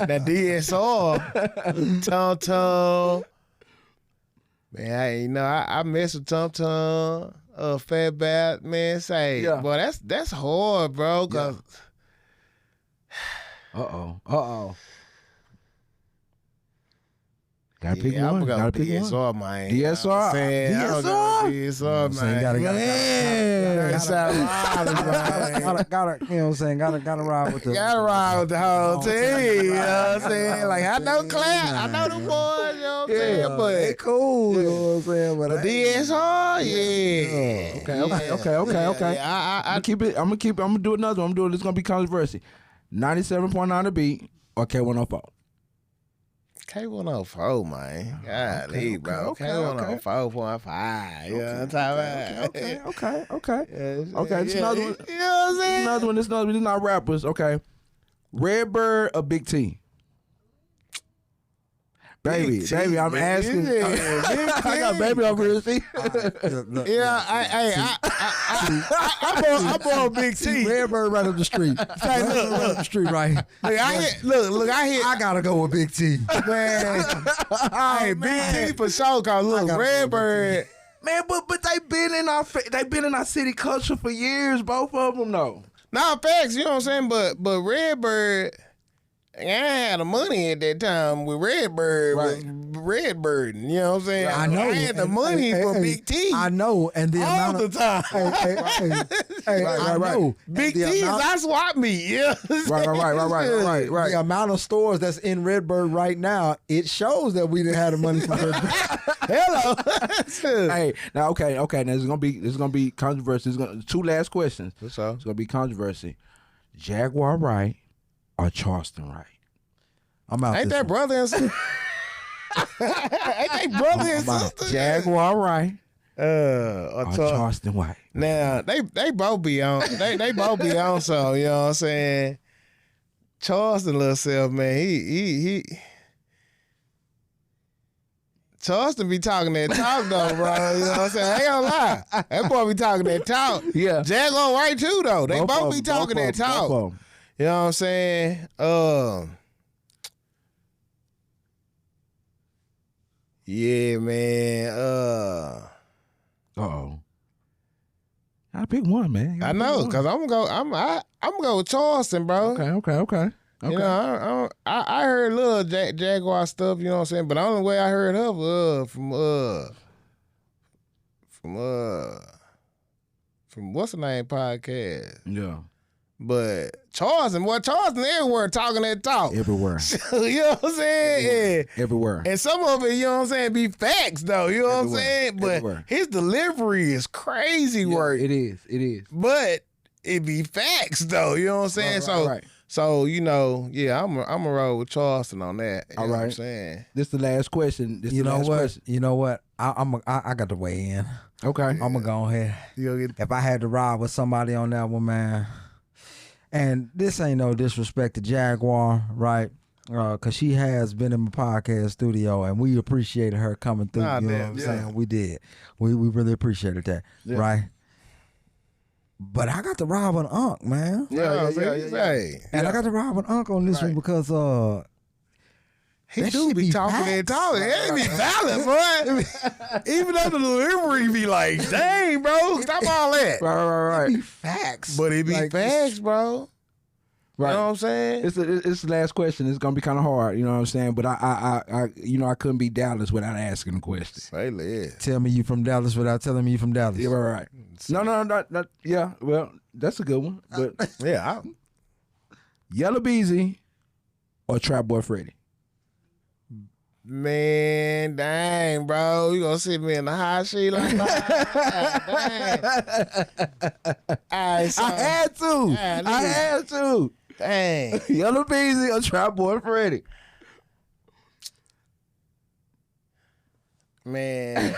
that DSR, Tom. Man, I mess with Tom, Fat Bat, man. Boy, that's hard, bro. Cause Gotta pick one. I'm Gotta gonna pick DSR, one. man. DSR. DSR, man. Gotta you know what I'm saying? Gotta ride with the whole team. You know what I'm saying? Like I know Clap, I know the boys. You know what I'm saying? But they cool. You know what I'm saying? But DSR, yeah. Okay. Yeah, I'm gonna do another one. This is gonna be controversy. 97.9 The Beat or K104? K104, man. Golly, bro. K104.5. You know what I'm talking about? Okay. This Yeah, another one. You know what I'm saying? This another one. These not rappers. Okay. Redbird or Big T? Baby, I'm asking. I got baby over here. See? Yeah, I'm on Big T. Redbird right up the street. Look up the street, right? Look, I gotta go with Big T. Man, hey, Big T for sure. Cause look, Redbird. Man, but they been in our city culture for years. Both of them though. Nah, facts. You know what I'm saying? But Redbird. I had the money at that time with Redbird, right. Redbird. You know what I'm saying? I know. I had the money for Big T. I know, and the all amount the time. I know. Big T is our swap meet. Yeah. Right. The amount of stores that's in Redbird right now, it shows that we didn't have the money for Redbird. Hello. Hey, now okay. Now this is gonna be controversy. Two last questions. What's up? It's gonna be controversy. Jaguar Wright or Charleston Wright? I'm out. Ain't that brother and sister? Ain't they brother and sister? Jaguar Wright or Charleston White. Now they both be on. They both be on. So you know what I'm saying. Charleston little self, man. He Charleston be talking that talk though, bro. You know what I'm saying? I ain't gonna lie. That boy be talking that talk. Yeah. Jaguar Wright too though. They both be talking that talk. You know what I'm saying? Yeah, man. I pick one, man. I know, cause I'm gonna go with Charleston, bro. Okay. You know, I heard a little Jaguar stuff. You know what I'm saying? But the only way I heard of from what's the name podcast? Yeah. But Charleston everywhere talking that talk. Everywhere. You know what I'm saying? Everywhere. And some of it, you know what I'm saying, be facts though. You know what I'm saying? But Everywhere. his delivery is crazy work. It is. But it be facts though. You know what I'm saying? Right. So you know, yeah, I'm a roll with Charleston on that. You know what I'm right. saying? This the last question. You know what? I got to weigh in. Okay. I'm gonna go ahead. If I had to ride with somebody on that one, man, and this ain't no disrespect to Jaguar, right? Cause she has been in my podcast studio, and we appreciated her coming through. You know what I'm saying? We did. We really appreciated that, right? But I got to ride with Unc, man. Yeah. And I got to ride with Unc on this one because he that do shit be be talking facts. and talking. It be valid, boy. Even though the delivery be like, dang, bro, stop all that. Right. it be facts. But it be facts, bro. Right. You know what I'm saying? It's the last question. It's gonna be kind of hard, you know what I'm saying? But I I couldn't be Dallas without asking a question. Say less. Tell me you from Dallas without telling me you from Dallas. Yeah, right. No, not. Yeah, well, that's a good one. But Yeah. Yellow Beezy or Trap Boy Freddy? Man, dang, bro. You gonna sit me in the hot seat like that? I had to. Yeah, I had to. Dang. Yellow Beezy or Trap Boy Freddy? Man.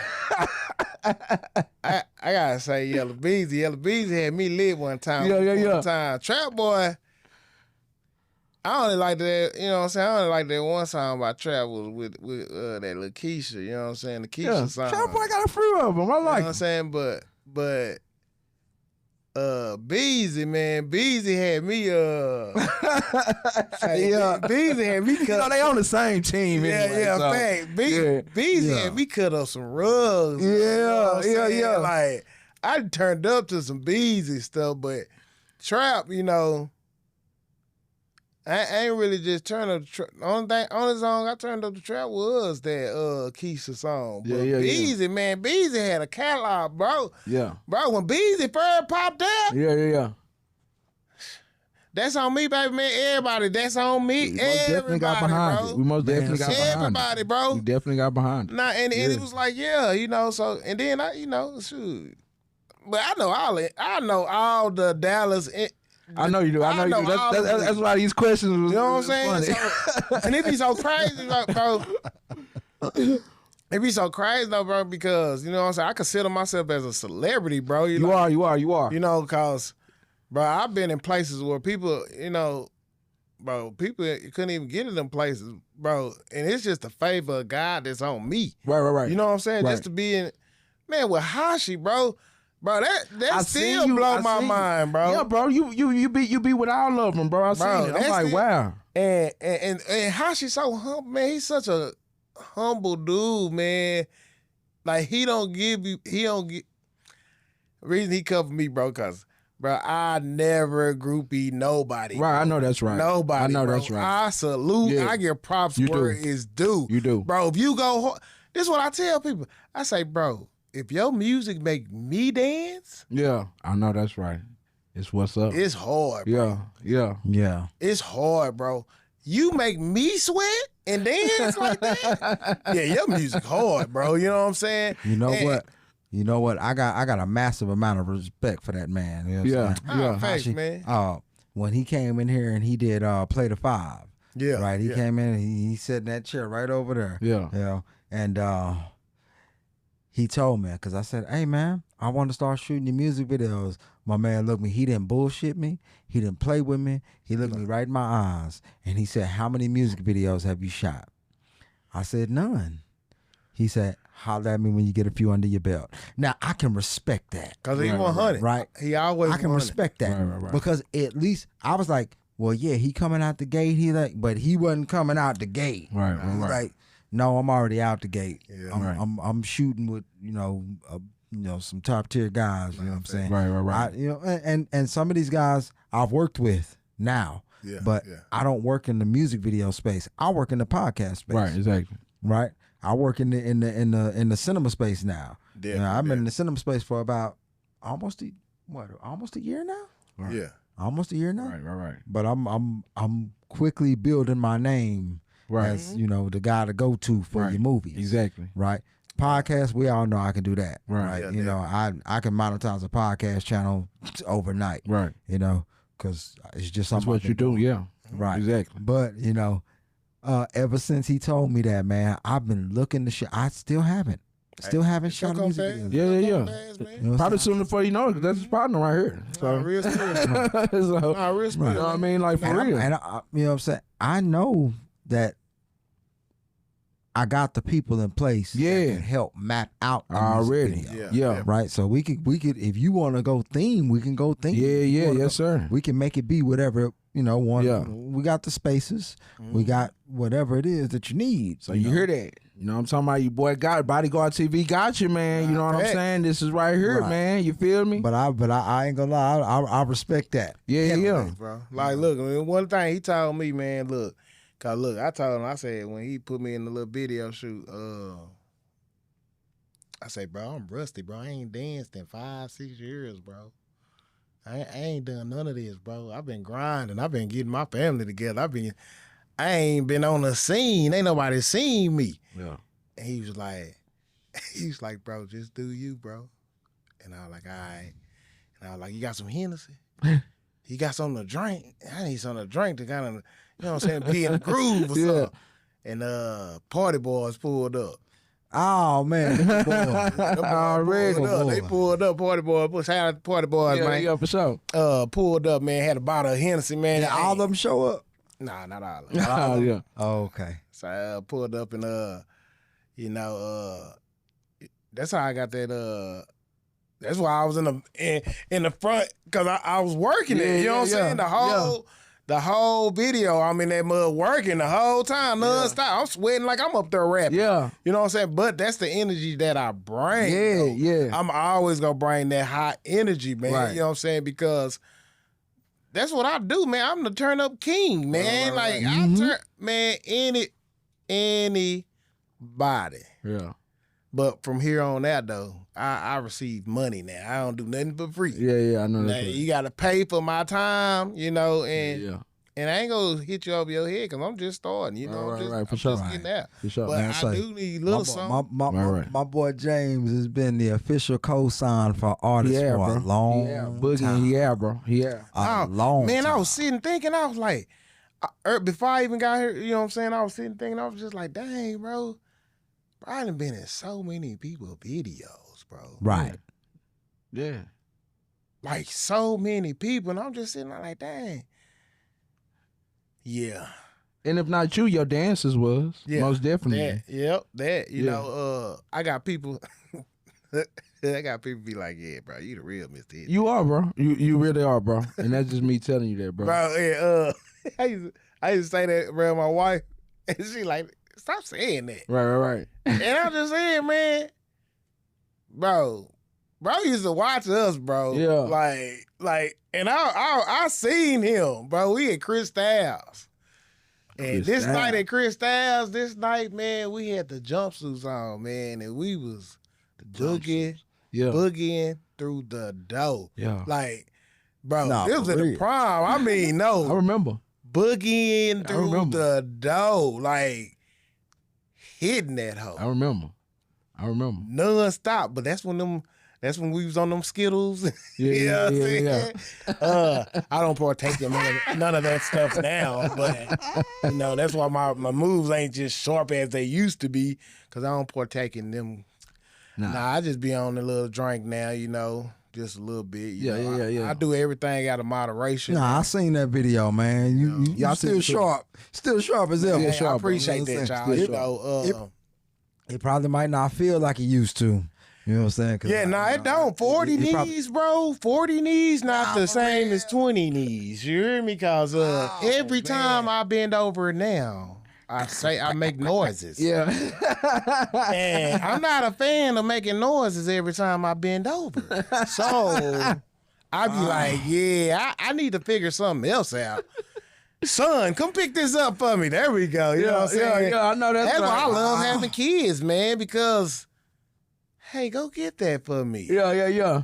I gotta say Yellow Beezy. Yellow Beezy had me lit one time. Yeah. One time. Trap Boy, I only like that, you know what I'm saying? I only like that one song by Trap was with that Lil Keisha, you know what I'm saying? The Keisha song. Trap Boy got a few of them. I like You know what I'm saying? But Beezy, man, Beezy had me Beezy had me cut. You know, they on the same team anyway. So. Fact. Beezy had me cut up some rugs. You know what I'm saying? Like, I turned up to some Beezy stuff, but Trap, you know, I ain't really just turned up. Only song I turned up the Trap was that Keisha song. But Beezy, man, Beezy had a catalog, bro. Yeah. Bro, when Beezy first popped up, Yeah. that's on me, baby, man. Everybody, that's on me. We most definitely got behind bro. it. We most definitely got behind it. Everybody, bro. We definitely got behind it. Nah, and it was like, yeah, you know, so, and then I, you know, shoot. But I know all the Dallas. I know you do. I know you do. That's why these questions was, you know what I'm saying? So, and it be so crazy, like, bro. It be so crazy though, bro, because, you know what I'm saying? I consider myself as a celebrity, bro. You are. You know, because, bro, I've been in places where people, you know, bro, people couldn't even get in them places, bro. And it's just the favor of God that's on me. Right. You know what I'm saying? Right. Just to be in, man, with Hashi, bro. Bro, that still blow my mind, bro. Yeah, bro, you be with all of them, bro. I seen it. I'm like, wow. And Hashi's so humble, man. He's such a humble dude, man. Like he don't give. The reason he covered me, bro, cause bro, I never groupie nobody. Right, bro. I know that's right. Nobody. I know bro. that's right. I salute. Yeah. I give props You where do. it's due. You do, bro. If you go, this is what I tell people. I say, bro, if your music make me dance, yeah, I know that's right. It's what's up. it's hard, bro. Yeah. It's hard, bro. You make me sweat and dance like that? Yeah, your music hard, bro. You know what I'm saying? You know what? I got a massive amount of respect for that man. You know what I'm saying? Thanks, man. When he came in here and he did Play the Five. Yeah. Right. He came in and he sat in that chair right over there. Yeah. You know, and he told me, because I said, hey man, I want to start shooting your music videos. My man looked at me, he didn't bullshit me, he didn't play with me, he looked me right in my eyes, and he said, how many music videos have you shot? I said, none. He said, holler at me when you get a few under your belt. Now, I can respect that. Because he 100. Right. He always I can 100. respect that. Right. Because at least, I was like, well, yeah, he coming out the gate, but he wasn't coming out the gate. Right. Like, no, I'm already out the gate. Yeah. I'm shooting with, some top tier guys, you know what I'm saying? Right. And some of these guys I've worked with now. Yeah, but yeah. I don't work in the music video space. I work in the podcast space. Right, exactly. Right? I work in the cinema space now. Yeah, I've been in the cinema space for about almost a year now. Yeah. almost a year now. Right. But I'm quickly building my name as the guy to go to for your movies. Exactly. Right. Podcast, we all know I can do that. Right. Yeah, I can monetize a podcast channel overnight. Right. Because it's just something. That's what you do. Yeah. Right. Exactly. But ever since he told me that, man, I've been looking to shit. I still haven't. Still haven't shot a music video. Yeah. Probably soon before you know it, because that's his partner right here. So, real spirit. real spirit. You know what I mean? Like, for real. And I, you know what I'm saying? I know that I got the people in place that can help map out the already. Yeah. Right? So we could if you want to go theme, we can go theme. Yeah, yes, sir. We can make it be whatever, we got the spaces. We got whatever it is that you need. So you hear that? You know what I'm talking about? Your boy got Bodyguard TV got you, man. You know what I'm saying? This is right here, man. You feel me? But I ain't gonna lie, I respect that. Yeah. Bro. Like, look, I mean, one thing he told me, man, look, cause look, I told him, I said when he put me in the little video shoot, I say, bro, I'm rusty, bro. I ain't danced in 5-6 years, bro. I ain't done none of this, bro. I've been grinding. I've been getting my family together. I ain't been on the scene. Ain't nobody seen me. Yeah. And he was like, bro, just do you, bro. And I was like, all right. And I was like, you got some Hennessy? You got something to drink? I need something to drink to kind of, you know what I'm saying, be in the groove or something. And Party Boys pulled up. Oh, man. They pulled up, Party Boys. Shout out to Party Boys, man. Yeah, for sure. Pulled up, man, had a bottle of Hennessy, man. Did all of them show up? Nah, not all of them. Yeah. Oh, okay. So I pulled up and that's how I got that that's why I was in the front, because I was working it. You know what I'm saying? The whole video, I'm in that mud working the whole time, nonstop. I'm sweating like I'm up there rapping. Yeah. You know what I'm saying? But that's the energy that I bring. Yeah. I'm always gonna bring that high energy, man. Right. You know what I'm saying? Because that's what I do, man. I'm the turn up king, man. Right. I turn, man, anybody. Yeah. But from here on out, though, I receive money now. I don't do nothing for free. Yeah, I know Now, that. you got to pay for my time, and Yeah. and I ain't gonna hit you over your head because I'm just starting, Right, for I'm sure. just getting out. For sure. But Man, I do need a little something. My boy James has been the official co-sign for artists for a long time. Bro. A long Man, time. I was sitting thinking, I was like, before I even got here, you know what I'm saying? I was sitting thinking, I was just like, dang, bro. I done been in so many people's videos, bro. Right. Yeah. Like so many people, and I'm just sitting there like, dang. Yeah. And if not you, your dancers was. Yeah. Most definitely. You know, I got people be like, yeah, bro, you the real Mr. Hit. You are, bro. You really are, bro. And that's just me telling you that, bro. Bro, yeah, I used to say that around my wife, and she like, stop saying that. Right. And I'm just saying, man, bro used to watch us, bro. Yeah. Like, and I seen him, bro. We at Chris Styles. And this night at Chris Styles, man, we had the jumpsuits on, man, and we was boogieing through the dough. Yeah. Like, bro, Nah, it was for at the real. prime. I mean, no. I remember. Boogieing through remember. the dough, like hitting that hoe. I remember. Non-stop, but that's when we was on them Skittles. Yeah. I don't partake in none of that stuff now, but that's why my moves ain't just sharp as they used to be, because I don't partake in them. Nah, I just be on a little drink now, just a little bit. Yeah. I do everything out of moderation. Nah, I seen that video, man. Y'all still sharp as ever. Yeah, I appreciate that, y'all. It probably might not feel like it used to. You know what I'm saying? It don't. 40 knees, bro. 40 knees not the same as 20 knees. You hear me? Because every time I bend over now, I make noises. Yeah. And I'm not a fan of making noises every time I bend over. So I be like, I need to figure something else out. Son, come pick this up for me. There we go. You know what I'm saying? Yeah, I know that's why I right. love having kids, man, because, hey, go get that for me. Yeah.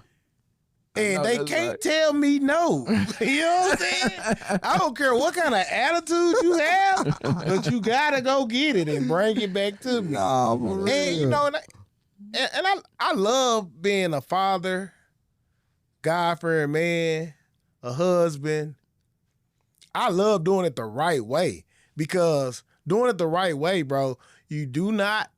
And they can't tell me no. You know what I'm saying? I don't care what kind of attitude you have, but you gotta go get it and bring it back to me. Nah, for real. And you know, and I love being a father, God-fearing man, a husband. I love doing it the right way, because doing it the right way, bro, you do not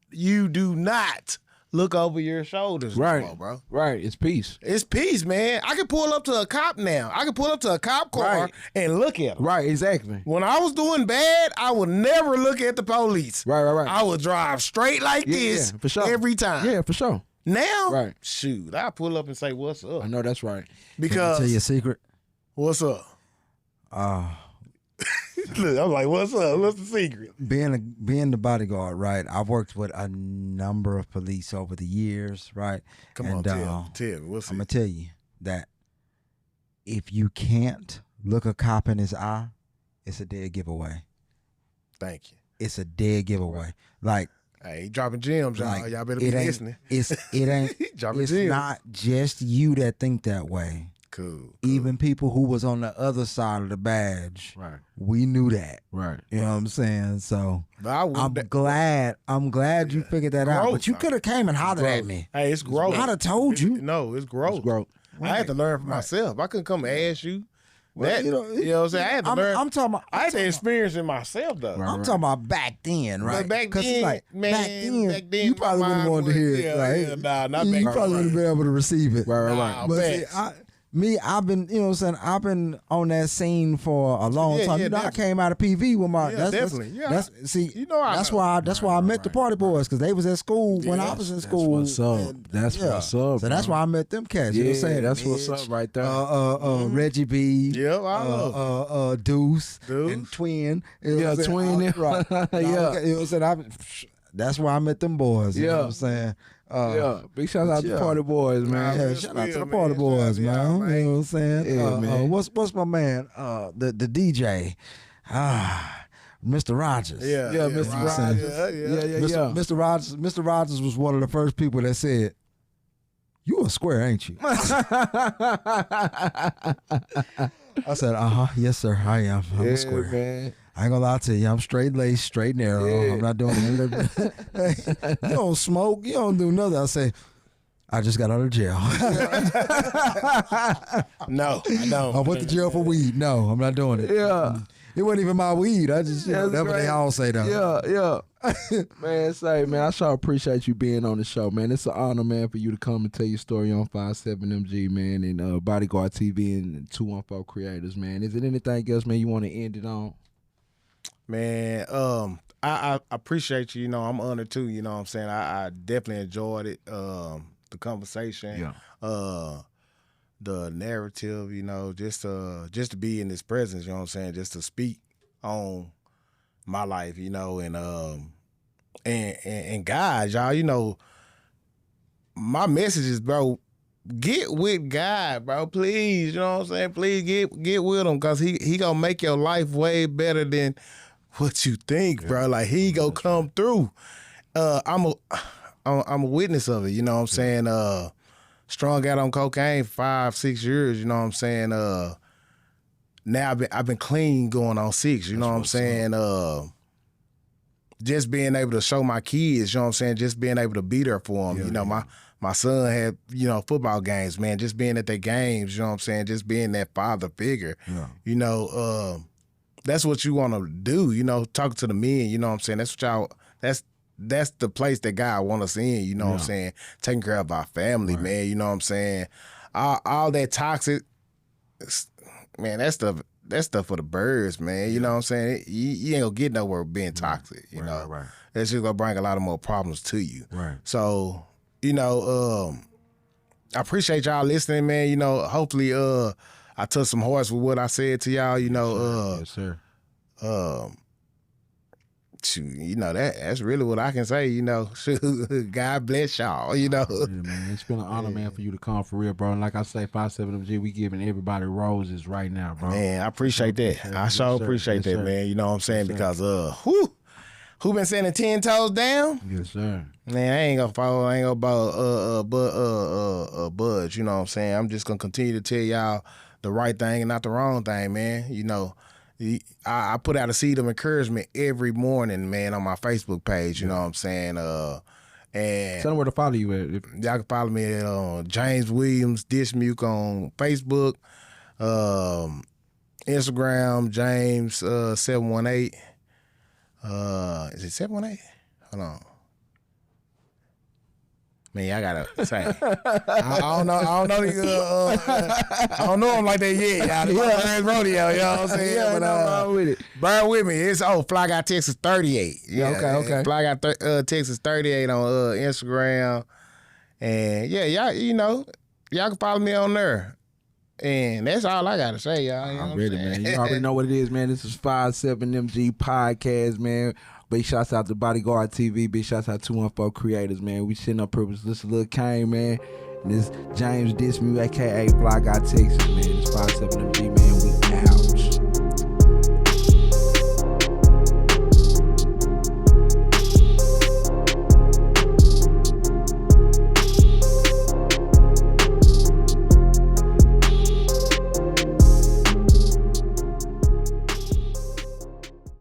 look over your shoulders, Right, bro. Right, it's peace. It's peace, man. I can pull up to a cop now. I can pull up to a cop car Right. and look at them. Right, exactly. When I was doing bad, I would never look at the police. Right. I would drive straight like this for sure. every time. Yeah, for sure. Now, Right. shoot, I pull up and say, "What's up?" I know that's right. Can I Because tell you a secret? what's up? Look, I'm like, "What's up? What's the secret?" Being the bodyguard, right? I've worked with a number of police over the years, right? Come And, on, tell me. What's I'm it? gonna tell you that if you can't look a cop in his eye, it's a dead giveaway. Thank you. It's a dead giveaway. Like, Hey, he dropping gems, y'all. like Y'all better be it ain't. listening. It ain't. He dropping It's gems. not just you that think that way. Cool. Even people who was on the other side of the badge, Right. we knew that. Right. You know what I'm saying? So But I wouldn't- I'm glad you figured that out. Growth. But you could have came and hollered at me. Hey, it's growth. I'd have told you. No, it's growth. It's growth. I had to learn for myself. I couldn't come and ask you. That, you you know, know what I'm saying? I had to learn. I'm talking about. I had to experience it myself, though. Right. I'm talking about back then, right? But back 'Cause it's then, like, man, back then, you my probably wouldn't mind want to was- hear it. yeah, Like, yeah, nah, not you back probably then. wouldn't been able to receive it. Right. Nah, But see, facts. I've been, you know what I'm saying, I've been on that scene for a long Yeah, time. yeah, you know, I definitely. came out of PV with my Yeah, definitely. Yeah, That's see, you know I that's know. why I met the Party Boys, because they was at school when I was in school. what's up. And, That's what's up, So that's bro. why I met them cats. You know what I'm saying? that's what's Mitch, up right there. Reggie B. Yep, I know. Deuce Deuce. and Twin. You know Yeah, what I'm saying? Twin, Right. yeah. You know what I'm saying? That's why I met them boys. You know Yeah. what I'm saying? Yeah, big shout out to yeah. Party Boys, man. Yeah, real shout out to spill, the man. Party Shout out Boys, to y'all, man. man. You know what I'm saying? Yeah, man. What's my man? The DJ. Mr. Rogers. Yeah, Yeah, Mr. right. Rogers. Yeah. Mr. Rogers was one of the first people that said, "You a square, ain't you?" I said, yes, sir, I am. I'm a square. man. I ain't gonna lie to you. I'm straight laced, straight narrow. Yeah. I'm not doing anything. You don't smoke. You don't do nothing. I say, I just got out of jail. No, I don't. I went to jail for weed. No, I'm not doing it. Yeah. It wasn't even my weed. I just, That's that's what they great. all say though. Yeah. Man, say, man, I sure appreciate you being on the show, man. It's an honor, man, for you to come and tell your story on 57MG, man, and Bodyguard TV and 214 Creators, man. Is it anything else, man, you want to end it on? Man, I appreciate you. You know, I'm honored too. You know what I'm saying? I definitely enjoyed it. The conversation. Yeah. The narrative, you know, just to be in his presence, you know what I'm saying? Just to speak on my life, you know, and God, y'all, you know, my message is, bro, get with God, bro, please, you know what I'm saying? Please get with him, because he gonna make your life way better than what you think, bro. Like, he gonna come through. I'm a witness of it, you know what I'm saying? Strung out on cocaine for 5-6 years, you know what I'm saying? Now I've been clean going on 6, you know what I'm saying? Just being able to show my kids, you know what I'm saying? Just being able to be there for them. You know, my son had, you know, football games, man, just being at their games, you know what I'm saying? Just being that father figure. Yeah. You know, that's what you want to do, you know, talk to the men, you know what I'm saying? That's what y'all, that's the place that God want us in, you know what I'm saying? Taking care of our family, man, you know what I'm saying? All that toxic, man, that stuff for the birds, man, you know what I'm saying? You ain't gonna get nowhere being toxic, you know? Right. That's just gonna bring a lot of more problems to you. Right. So, you know, I appreciate y'all listening, man. You know, hopefully I touched some hearts with what I said to y'all, you know, Yes, sir. shoot, you know, that's really what I can say, you know. God bless y'all, you know. Yeah, man. It's been an honor, man, for you to come for real, bro. And like I say, 57MG, we giving everybody roses right now, bro. Man, I appreciate that. I sure sir. appreciate Yes, that, sir. man. You know what I'm saying? Yes, Because whew, Who been sending 10 toes down? Yes, sir. Man, I ain't gonna follow. I ain't gonna budge. You know what I'm saying? I'm just gonna continue to tell y'all the right thing and not the wrong thing, man. You know, I put out a seed of encouragement every morning, man, on my Facebook page. You know what I'm saying? And Tell them where to follow you at. y'all can follow me at James Williams Dismuke on Facebook, Instagram James 718. Is it 718? Hold on. Man, I gotta say, I don't know. I don't know him like that yet, y'all. This my first rodeo, you know what I'm saying? Yeah, But with it. bear with me. It's Fly Guy Texas 38. Yeah, okay. Fly Guy Texas 38 on Instagram, and yeah, y'all, you know, y'all can follow me on there. And that's all I gotta say, y'all. You know I'm what ready, saying? man. You already know what it is, man. This is 57MG Podcast, man. Big shouts out to Bodyguard TV. Big shouts out to 214 Creators, man. We sitting up purpose. This is Lil Cayne, man. And this James Dismuke, a.k.a. Fly Guy Texas, man. This 57MG, man. We out.